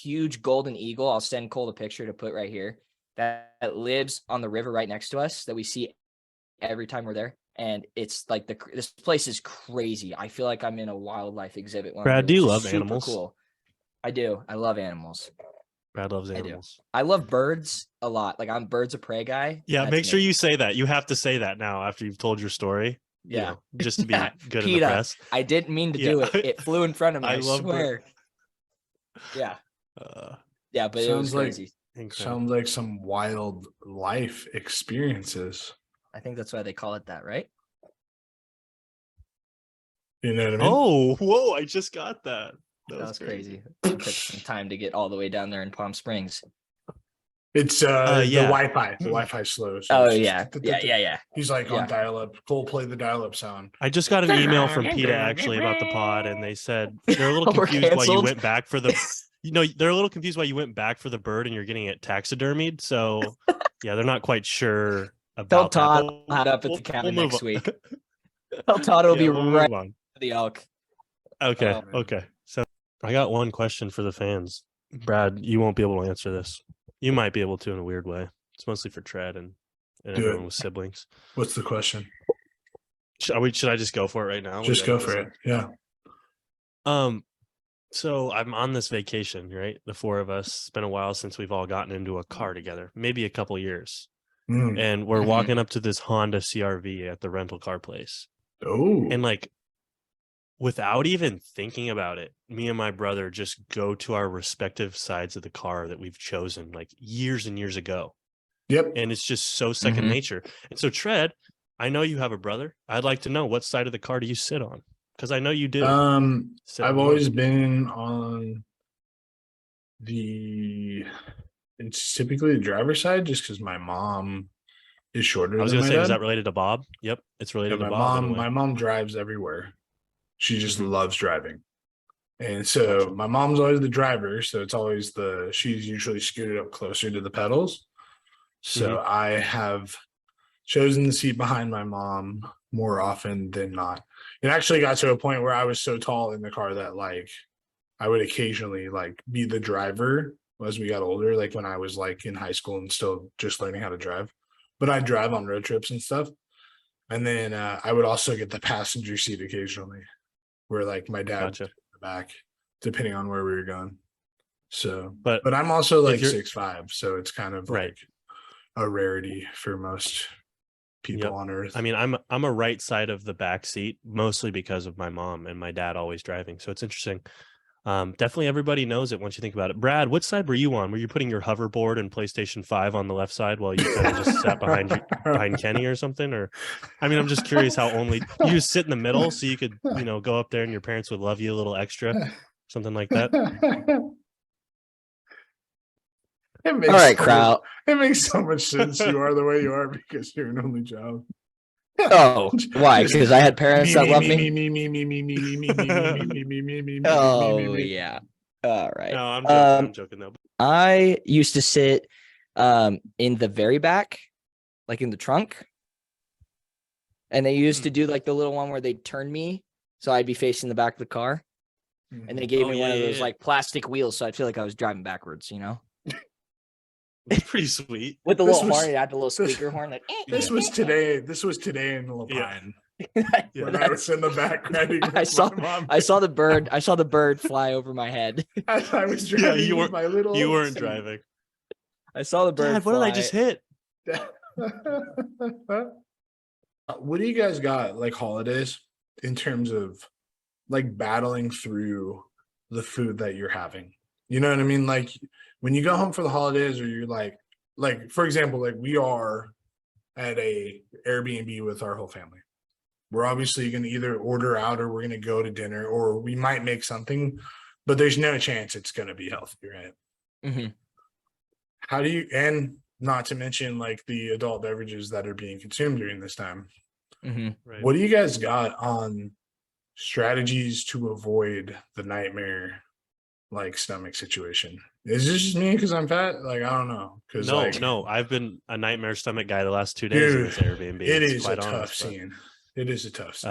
huge golden eagle. I'll send Cole the picture to put right here that lives on the river right next to us that we see every time we're there. And it's like this place is crazy. I feel like I'm in a wildlife exhibit. Brad, do you love animals? Cool. I do. I love animals. Brad loves animals. I love birds a lot. Like I'm birds of prey guy. Yeah, That's make sure me. you say that. You have to say that now after you've told your story. Yeah. Just to be good in the PETA, press. I didn't mean to do it. It flew in front of me. I love swear. Yeah. Yeah, but it was crazy. Sounds like some wild life experiences. I think that's why they call it that, right? You know what I mean? Oh, whoa! I just got that. That was crazy. It took some time to get all the way down there in Palm Springs. It's the Wi-Fi. The Wi-Fi slow. So Oh yeah. Yeah. He's like on dial-up. Cole, play the dial-up sound. I just got an email from PETA actually about the pod, and they said they're a little We're confused why you canceled? went back for the. They're a little confused why you went back for the bird and you're getting it taxidermied. So, yeah, they're not quite sure Tell about Todd that. I'll head up at the cabin move next on. week. Tell Todd will be We'll move right on. to the elk. Okay. Oh, Okay. So I got one question for the fans. Brad, you won't be able to answer this. You might be able to in a weird way. It's mostly for Tread and everyone with siblings. What's the question? Should I just go for it right now? Just go for it. Yeah. So I'm on this vacation, right? The 4 of us. It's been a while since we've all gotten into a car together, maybe a couple years. And we're walking up to this Honda CRV at the rental car place. Oh. And like, without even thinking about it, me and my brother just go to our respective sides of the car that we've chosen like years and years ago. Yep. And it's just so second nature. And so Tread, I know you have a brother. I'd like to know, what side of the car do you sit on? Because I know you do. Sit I've on always one. been on it's typically the driver's side just because my mom is shorter I was than gonna my say, is dad. that related to Bob? Yep, it's Yeah, related to Bob in a way. my mom drives everywhere. She just Mhm. loves driving. And so Gotcha. my mom's always the driver. So it's always she's usually scooted up closer to the pedals. So Mhm. I have chosen the seat behind my mom more often than not. It actually got to a point where I was so tall in the car that like I would occasionally like be the driver as we got older, like when I was like in high school and still just learning how to drive. But I'd drive on road trips and stuff. And then I would also get the passenger seat occasionally, where like my dad would Gotcha. sit in the back, depending on where we were going. So, But but I'm also if like you're 6'5", so it's kind of right, like a rarity for most people yep. on Earth. I mean, I'm a right side of the back seat, mostly because of my mom and my dad always driving. So it's interesting. Definitely everybody knows it once you think about it. Brad, what side were you on? Were you putting your hoverboard and PlayStation 5 on the left side while you kind of just sat behind Kenny or something? Or I mean, I'm just curious how only you just sit in the middle so you could, go up there and your parents would love you a little extra, something like that. It All makes right, so much, Kraut. it makes so much sense. You are the way you are because you're an only child. Oh, why? Just Because I had parents me, that me, love me, me, me. me, me, me, me, me, me, me, me, me, me, me, me, me, me, me, Oh me. yeah. All right. No, I'm joking. I'm joking though. I used to sit in the very back, like in the trunk. And they used to do like the little one where they'd turn me, so I'd be facing the back of the car. And they gave Oh, me yeah, one of yeah, those yeah. like plastic wheels, so I'd feel like I was driving backwards, It's pretty sweet. with the This little was- horn. It had the little this- squeaker horn. Like, This was today. This was today in Lapine when I was in the back riding with I saw. my mom. I saw the bird. I saw the bird fly over my head. As I was Yeah, driving you with weren't my little. you weren't seat. driving. I saw the bird Dad, what fly. did I just hit? What do you guys got like holidays in terms of like battling through the food that you're having? You know what I mean? Like when you go home for the holidays, or you're like for example, like we are at a Airbnb with our whole family. We're obviously going to either order out or we're going to go to dinner, or we might make something, but there's no chance it's going to be healthy, right? Mm-hmm. How do you, and not to mention like the adult beverages that are being consumed during this time. Mm-hmm. Right. What do you guys got on strategies to avoid the nightmare like stomach situation? Is this just me because I'm fat? Like, I don't know. Because No, I've been a nightmare stomach guy the last 2 days in dude, this Airbnb. it It's is a quite tough honest, scene. It is a tough scene.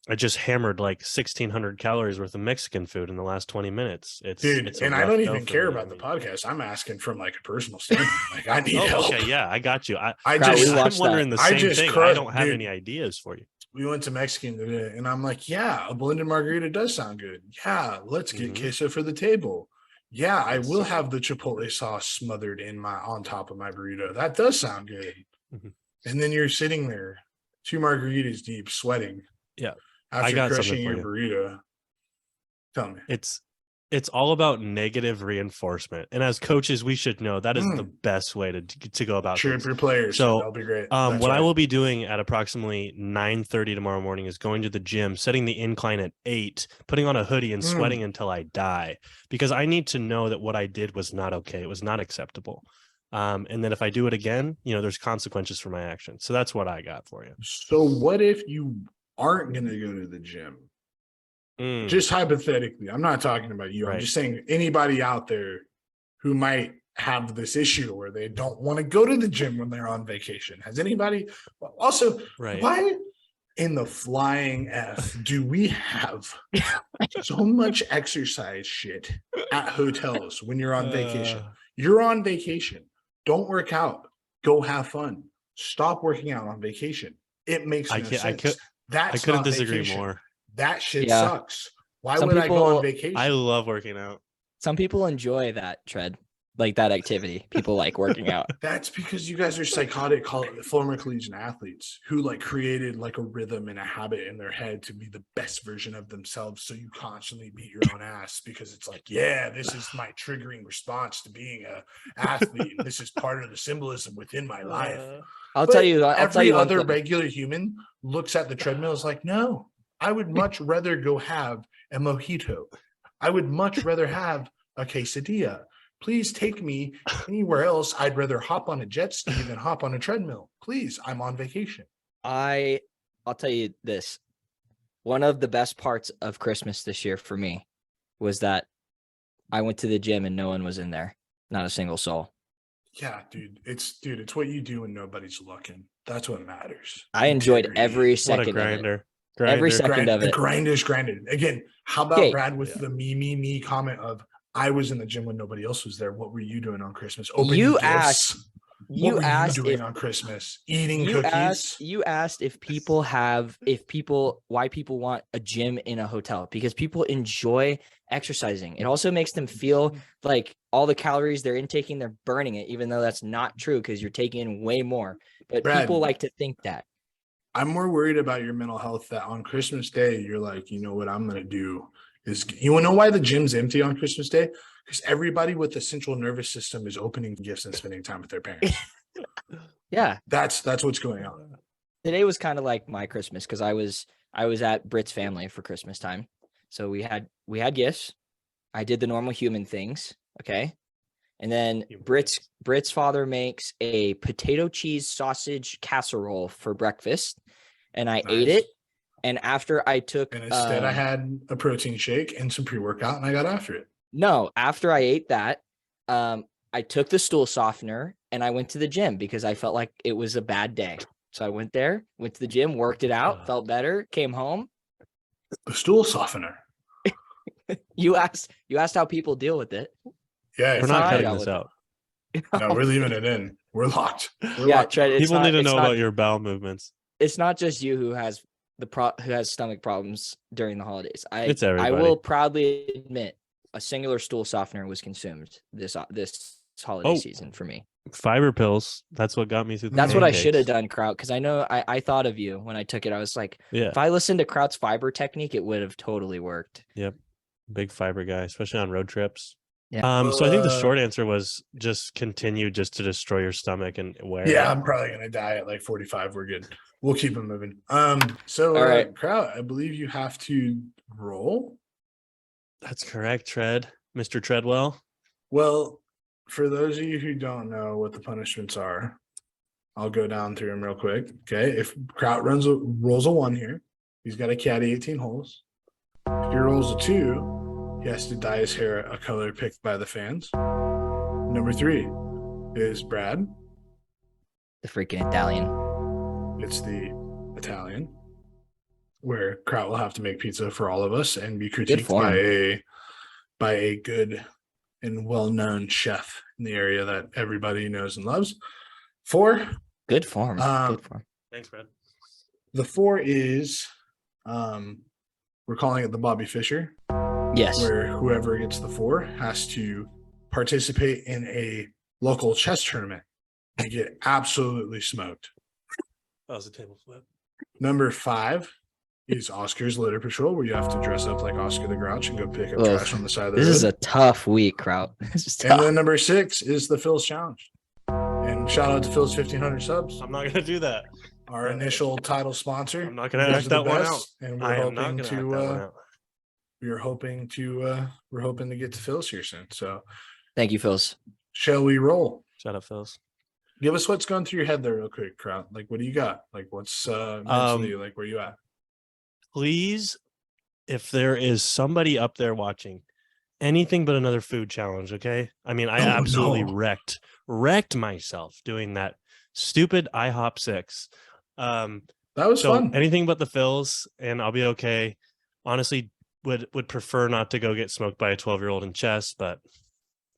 but I just hammered like 1,600 calories worth of Mexican food in the last 20 minutes. Dude, it's a and I rough don't go even for care me. about I the mean- podcast. I'm asking from like a personal standpoint. Like, I need Oh, help. okay, yeah, I got you. I Crowd, just, we I'm watched wondering the I same just thing. I crushed- don't have dude. any ideas for you. We went to Mexican today, and I'm like, yeah, a blended margarita does sound good. Yeah, let's get Mhm. queso for the table. Yeah, I Yes. will have the chipotle sauce smothered on top of my burrito. That does sound good. Mhm. And then you're sitting there, 2 margaritas deep, sweating. Yeah, After got something crushing for your you. burrito. Tell me. It's all about negative reinforcement, and as coaches, we should know that is the best way to go about Cheer up things. your players. So, That'll be great. what I will be doing at approximately 9:30 tomorrow morning is going to the gym, setting the incline at 8, putting on a hoodie and sweating until I die, because I need to know that what I did was not okay. It was not acceptable. And then if I do it again, there's consequences for my actions. So that's what I got for you. So what if you aren't going to go to the gym? Just hypothetically, I'm not talking about you. I'm Right. just saying anybody out there who might have this issue where they don't want to go to the gym when they're on vacation. Has anybody also, Right. why in the flying F do we have so much exercise shit at hotels when you're on vacation? You're on vacation. Don't work out. Go have fun. Stop working out on vacation. It makes no sense. I couldn't disagree vacation. more. That shit Yeah. sucks. Why Some would I go people- on vacation? I love working out. Some people enjoy that, Tread. like that activity. People like working out. That's because you guys are psychotic former collegiate athletes who like created like a rhythm and a habit in their head to be the best version of themselves. So you constantly beat your own ass because it's like, yeah, this is my triggering response to being a athlete. And this is part of the symbolism within my life. I'll But tell you every one other thing. regular human looks at the treadmill is like, no, I would much rather go have a mojito. I would much rather have a quesadilla. Please take me anywhere else. I'd rather hop on a jet ski than hop on a treadmill. Please, I'm on vacation. I'll tell you this. One of the best parts of Christmas this year for me was that I went to the gym and no one was in there. Not a single soul. Yeah, dude. It's what you do when nobody's looking. That's what matters. I enjoyed Integrity. every What a second of it. grinder. Every Grinder. second of The it. grinders grinded. Again, how about Okay. Brad with the me comment of I was in the gym when nobody else was there. What were you doing on Christmas? Opening You gifts. asked- What You were asked you doing if on Christmas? Eating you cookies. asked if why people want a gym in a hotel, because people enjoy exercising. It also makes them feel like all the calories they're intaking, they're burning it, even though that's not true because you're taking in way more. But Brad, people like to think that. I'm more worried about your mental health that on Christmas Day, you're like, you know what I'm going to do is, you want to know why the gym's empty on Christmas Day? Because everybody with the central nervous system is opening gifts and spending time with their parents. Yeah. That's what's going on. Today was kind of like my Christmas because I was at Britt's family for Christmas time. So we had gifts. I did the normal human things. Okay. And then Britt's father makes a potato cheese sausage casserole for breakfast, and I ate Nice. it. And after I took, And instead, I had a protein shake and some pre-workout, and I got after it. no, after I ate that, I took the stool softener and I went to the gym because I felt like it was a bad day. So I went to the gym, worked it out, felt better, came home. The stool softener. You asked how people deal with it. Yeah, We're how not I cutting dealt this with out. no, we're leaving it in. We're locked. We're Yeah, locked. Trent, it's People not- need to it's know not- about your bowel movements. It's not just you who has who has stomach problems during the holidays. It's I everybody. will proudly admit a singular stool softener was consumed this holiday Oh. season for me. Fiber pills. That's what got me through. The That's what I should have pancakes. done, Kraut, because I know I thought of you when I took it. I was like, Yeah, if I listened to Kraut's fiber technique, it would have totally worked. big fiber guy, especially on road trips. Yeah. So I think the short answer was just continue just to destroy your stomach and wear. Yeah, it. I'm probably gonna die at like 45. We're good. We'll keep it moving. So All right. Kraut, I believe you have to roll. That's correct, Mr. Treadwell. Well, for those of you who don't know what the punishments are, I'll go down through them real quick. Okay. If Kraut rolls a 1 here, he's got a caddy 18 holes. If he rolls a 2, he has to dye his hair a color picked by the fans. Number 3 is Brad. The freaking Italian. It's the Italian, where Kraut will have to make pizza for all of us and be critiqued form. by a good and well-known chef in the area that everybody knows and loves. 4, Good form. Good form. Thanks, Brad. the 4 is we're calling it the Bobby Fischer, Yes. where whoever gets the 4 has to participate in a local chess tournament and get absolutely smoked. That was a table flip. Number 5 is Oscar's Litter Patrol, where you have to dress up like Oscar the Grouch and go pick up Ugh. trash on the side of the This road. is a tough week, Kraut. This is And tough. then number 6 is the Phil's Challenge. And shout out to Phil's 1,500 subs, I'm not gonna do that. our initial title sponsor. I'm not gonna You act guys are that the one best, out. And I am not gonna act that one out. we're hoping to get to Phil's here soon. So Thank you, Phils. shall we roll? Shut up, Phils. Give us what's going through your head there real quick, Kraut. Like, what do you got? Like, what's mentally, like, where you at? Please, if there is somebody up there watching, anything but another food challenge, okay? I mean, I Oh, absolutely no. wrecked myself doing that stupid IHOP 6. That was So fun. anything but the fills, and I'll be okay. Honestly, would prefer not to go get smoked by a 12-year-old in chess, but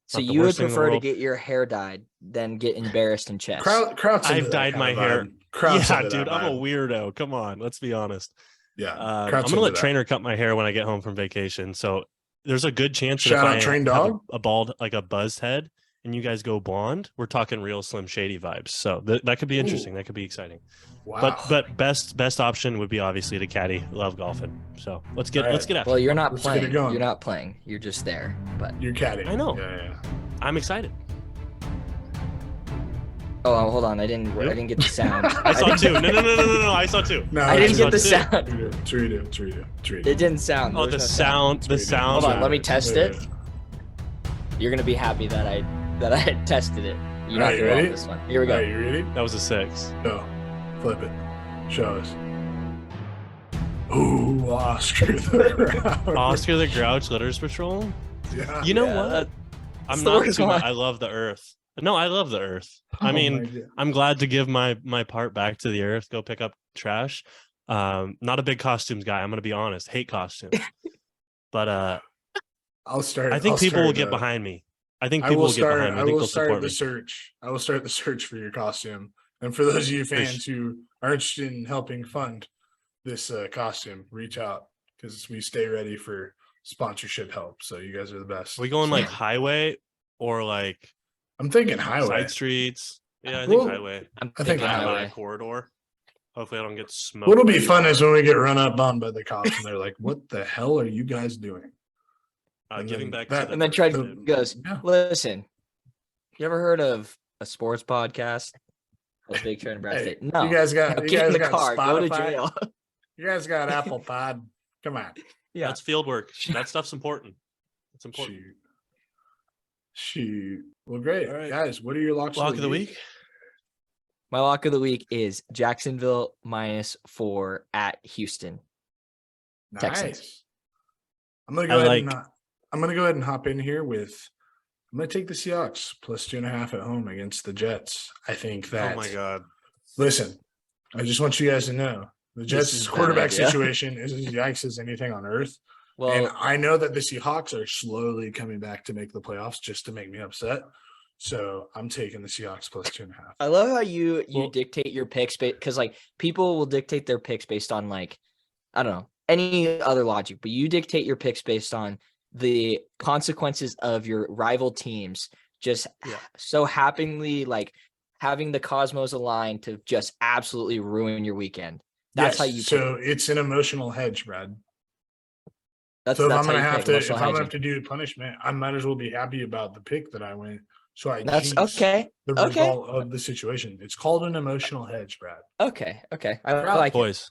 So not the you would worst thing in the prefer to world. get your hair dyed than get embarrassed in chess. Kraut's into I've that dyed kind my of hair. vibe. Kraut's Yeah, into that dude, I'm a vibe. weirdo. Come on, let's be honest. Yeah, I'm Kraut's gonna let into that. Trainer cut my hair when I get home from vacation. So there's a good chance that Shout if out I Train have Dog. a bald, like a buzzed head, and you guys go blonde, we're talking real Slim Shady vibes. So that could be interesting. That could be exciting. Wow. But best option would be obviously to caddy. Love golfing. So let's get after. Well, you're not Let's get it playing. going. You're not playing. You're just there. But You're caddying. I know. Yeah. I'm excited. oh, hold on. I didn't get the sound. I saw two. No. I saw two. No, I didn't saw get the two. sound. True. It didn't sound. Oh, There was the no sound. The sound. Hold on. Let me test it. You're gonna be happy that I tested it. You're not Alright, you doing ready? this one. Here we go. All right, you ready? That was a 6. Go. Flip it. Show us. Ooh, Oscar the Grouch. Oscar the Grouch Litters Patrol. Yeah. You know Yeah, what? I'm it's the not worst too one. much. I love the earth. No, I love the earth. I Oh mean, my God. I'm glad to give my part back to the earth. Go pick up trash. Not a big costumes guy. I'm gonna be honest. Hate costumes. But I'll start. I think I'll people will start, get behind me. I think I people will will get start. behind me. I I think will they'll start support the me. search. I will start the search for your costume. And for those of you fans who are interested in helping fund this costume, reach out because we stay ready for sponsorship help. So you guys are the best. Are we going So, like highway or like I'm thinking highway. side streets? Yeah, I think Well, highway. I'm I think thinking Out of highway. a corridor. Hopefully, I don't get smoked. What'll by be the fun car. is when we get run up on by the cops and they're like, "What the hell are you guys doing?" and Giving then back that- to And then the Trey the- goes, Yeah. "Listen, you ever heard of a sports podcast?" Oh, Big Trey and Brad Hey, State. No, you guys got no, you get in guys the got car. Go to Spotify? jail. You guys got Apple Pod. Come on. Yeah. That's field work. That stuff's important. It's important. Shoot. Well, great. All right. Guys, what are your locks Lock of the week. My lock of the week is Jacksonville -4 at Houston. Texans. Nice. I'm gonna go ahead and hop in here with I'm gonna take the Seahawks +2.5 at home against the Jets. I think that Oh my god. listen, I just want you guys to know the This Jets is a bad quarterback idea. situation is as yikes as anything on earth. Well, And I know that the Seahawks are slowly coming back to make the playoffs just to make me upset. So I'm taking the Seahawks +2.5. I love how you Well- dictate your picks because like people will dictate their picks based on like I don't know any other logic, but you dictate your picks based on the consequences of your rival teams just Yeah. so happily like having the cosmos align to just absolutely ruin your weekend. That's how you. So pick. it's an emotional hedge, Brad. That's So if that's I'm how gonna you have pick, to, if emotional I'm gonna hedging. have to do punishment, I might as well be happy about the pick that I went. So I That's jinx okay. the Okay. result of the situation. It's called an emotional hedge, Brad. Okay. I Proud like it.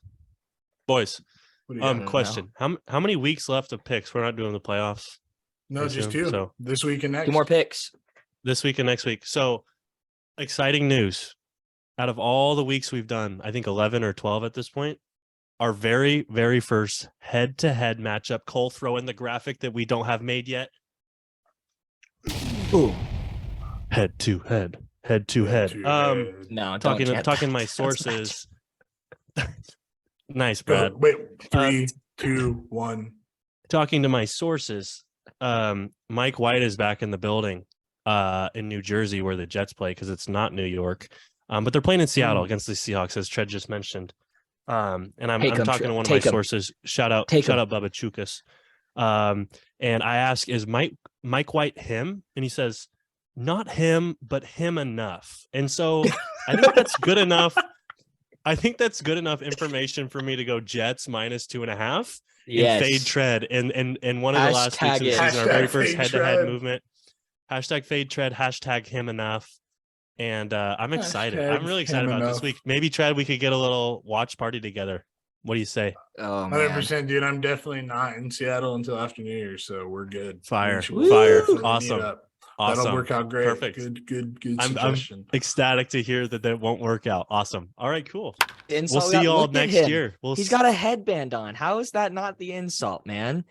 Boys. What do you got? know. Question. How many weeks left of picks? We're not doing the playoffs No, I just assume, two. so- This week and next. 2 more picks. this week and next week. So exciting news. Out of all the weeks we've done, I think 11 or 12 at this point, our very, very first head-to-head matchup. Cole, throw in the graphic that we don't have made yet. Ooh. Head to head. Head to head. No, Talking don't talking my That's bad. sources. Nice, Go. Brad. Wait, 3, 2, 1. Talking to my sources, Mike White is back in the building in New Jersey where the Jets play because it's not New York. But they're playing in Seattle against the Seahawks, as Tread just mentioned. And I'm Take 'em, talking to one of my take 'em. sources. Shout out Take 'em. Bubba Chukas. And I ask, is Mike White him? And he says, not him, but him enough. And so I think that's good enough. I think that's good enough information for me to go Jets -2.5 Yes. and fade tread. And one of the last weeks of the Hashtag it. season, our very Hashtag first fade head-to-head tread. movement. Hashtag fade tread. Hashtag him enough. And I'm excited. Hashtag I'm really excited him about this enough. week. Maybe Tread, we could get a little watch party together. What do you say? Oh man. 100%, dude. I'm definitely not in Seattle until after New Year's, so we're good. Fire. We should Fire. definitely meet Awesome. up. Awesome. That'll work out great. Perfect. Good I'm suggestion. ecstatic to hear that won't work out. Awesome. All right, cool. Insult We'll see got- you all look at next him. year. He's got a headband on. How is that not the insult, man?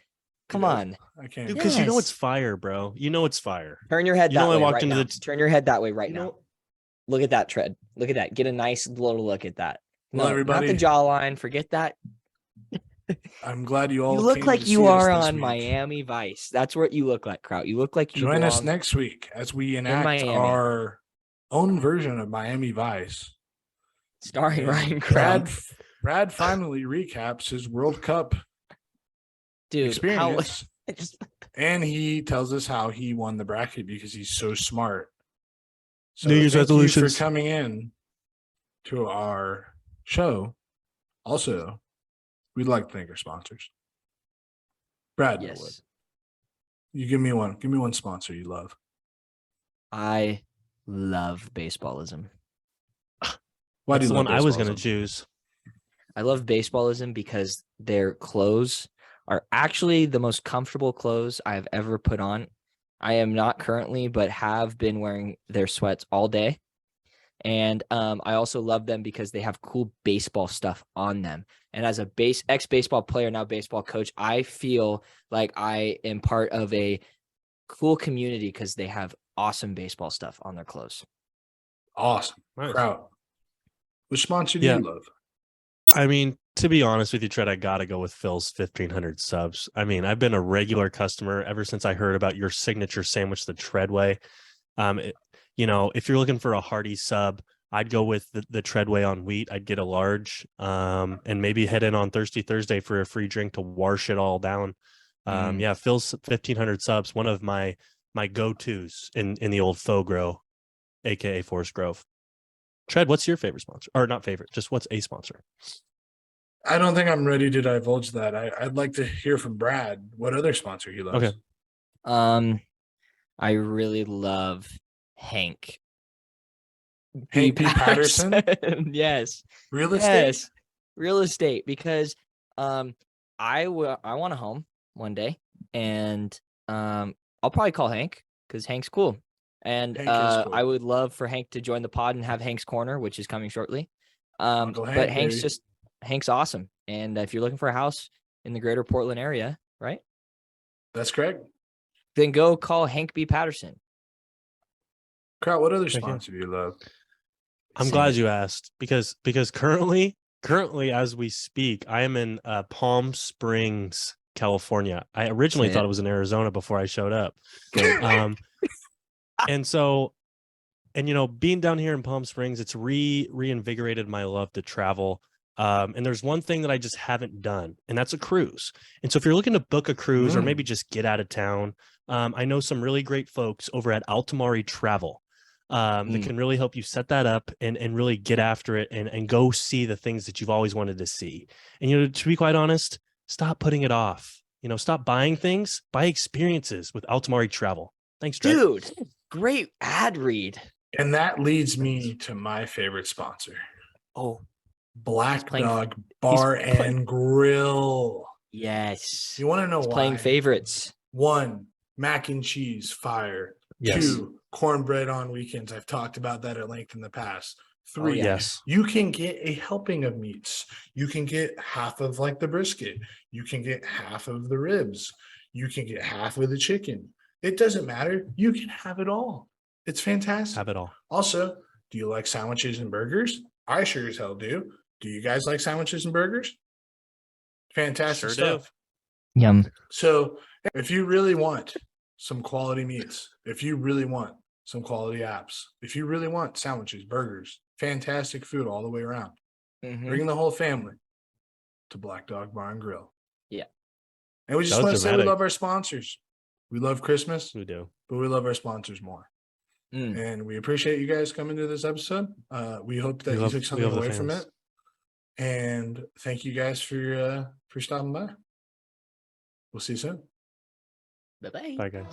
Come Yeah. on. I can't. Because you know it's Yes. fire, bro. You know it's fire. Turn your head You that know I way walked right into now. the- Turn your head that way right You now. know- Look at that tread. Look at that. Get a nice little look at that. Well, No, everybody- not the jawline. Forget that. I'm glad you all You look came like to you see us are this on week. Miami Vice. That's what you look like, Kraut. You look like you Join us belong- next week as we enact Miami. our own version of Miami Vice. starring And Ryan Crab. Brad finally recaps his World Cup Dude, experience, how just and he tells us how he won the bracket because he's so smart So New Year's thank you resolutions. for coming in to our show. Also, we'd like to thank our sponsors. Brad Millwood, Yes. you give me one. Give me one sponsor you love. I love baseballism. Why That's do the you love one I was going to baseballism? choose. I love baseballism because their clothes are actually the most comfortable clothes I've ever put on. I am not currently, but have been wearing their sweats all day. And I also love them because they have cool baseball stuff on them. And as a ex-baseball player, now baseball coach, I feel like I am part of a cool community because they have awesome baseball stuff on their clothes. Awesome. Nice. Kraut. Which sponsor do Yeah. you love? I mean, to be honest with you, Tread, I got to go with Phil's 1,500 subs. I mean, I've been a regular customer ever since I heard about your signature sandwich, the Treadway. If you're looking for a hearty sub, I'd go with the Treadway on wheat. I'd get a large, and maybe head in on Thirsty Thursday for a free drink to wash it all down. Yeah, Phil's 1,500 subs, one of my go-tos in the old Faux Grow, aka Forest Grove. Tread, what's your favorite sponsor? Or not favorite, just what's a sponsor? I don't think I'm ready to divulge that. I'd like to hear from Brad what other sponsor he loves. Okay. I really love Hank. Hank B. Patterson? Yes. Real estate? Yes. Real estate, because I want a home one day, and I'll probably call Hank because Hank's cool. And Hank is cool. I would love for Hank to join the pod and have Hank's Corner, which is coming shortly. Uncle But Hank, baby. Hank's awesome. And if you're looking for a house in the greater Portland area, right? That's correct. Then go call Hank B. Patterson. Kraut, what other Thank you. sponsor do you love? I'm Sing glad it. you asked because currently as we speak, I am in Palm Springs, California. I originally Say thought it. it was in Arizona before I showed up. Good. And being down here in Palm Springs, it's reinvigorated my love to travel. And there's one thing that I just haven't done, and that's a cruise. And so if you're looking to book a cruise or maybe just get out of town, I know some really great folks over at Altamari Travel that can really help you set that up and really get after it and go see the things that you've always wanted to see. And, to be quite honest, stop putting it off. Stop buying things, buy experiences with Altamari Travel. Thanks, Trev. Dude, great ad read. And that leads me to my favorite sponsor. Oh, Black playing- Dog Bar and Grill. yes. You want to know He's why? playing favorites. 1, mac and cheese, fire. Yes. 2, cornbread on weekends. I've talked about that at length in the past. 3, Yes. you can get a helping of meats. You can get half of like the brisket. You can get half of the ribs. You can get half of the chicken. It doesn't matter. You can have it all. It's fantastic. Have it all. Also, do you like sandwiches and burgers? I sure as hell do. Do you guys like sandwiches and burgers? Fantastic Sure do. stuff. Yum. So if you really want some quality meats, if you really want some quality apps, if you really want sandwiches, burgers, fantastic food all the way around, bring the whole family to Black Dog Bar and Grill. Yeah. And we just That was want to say we dramatic. love our sponsors. We love Christmas, We do. but we love our sponsors more. And we appreciate you guys coming to this episode. We hope that you took something away from it. And thank you guys for stopping by. We'll see you soon. Bye-bye. Bye, guys.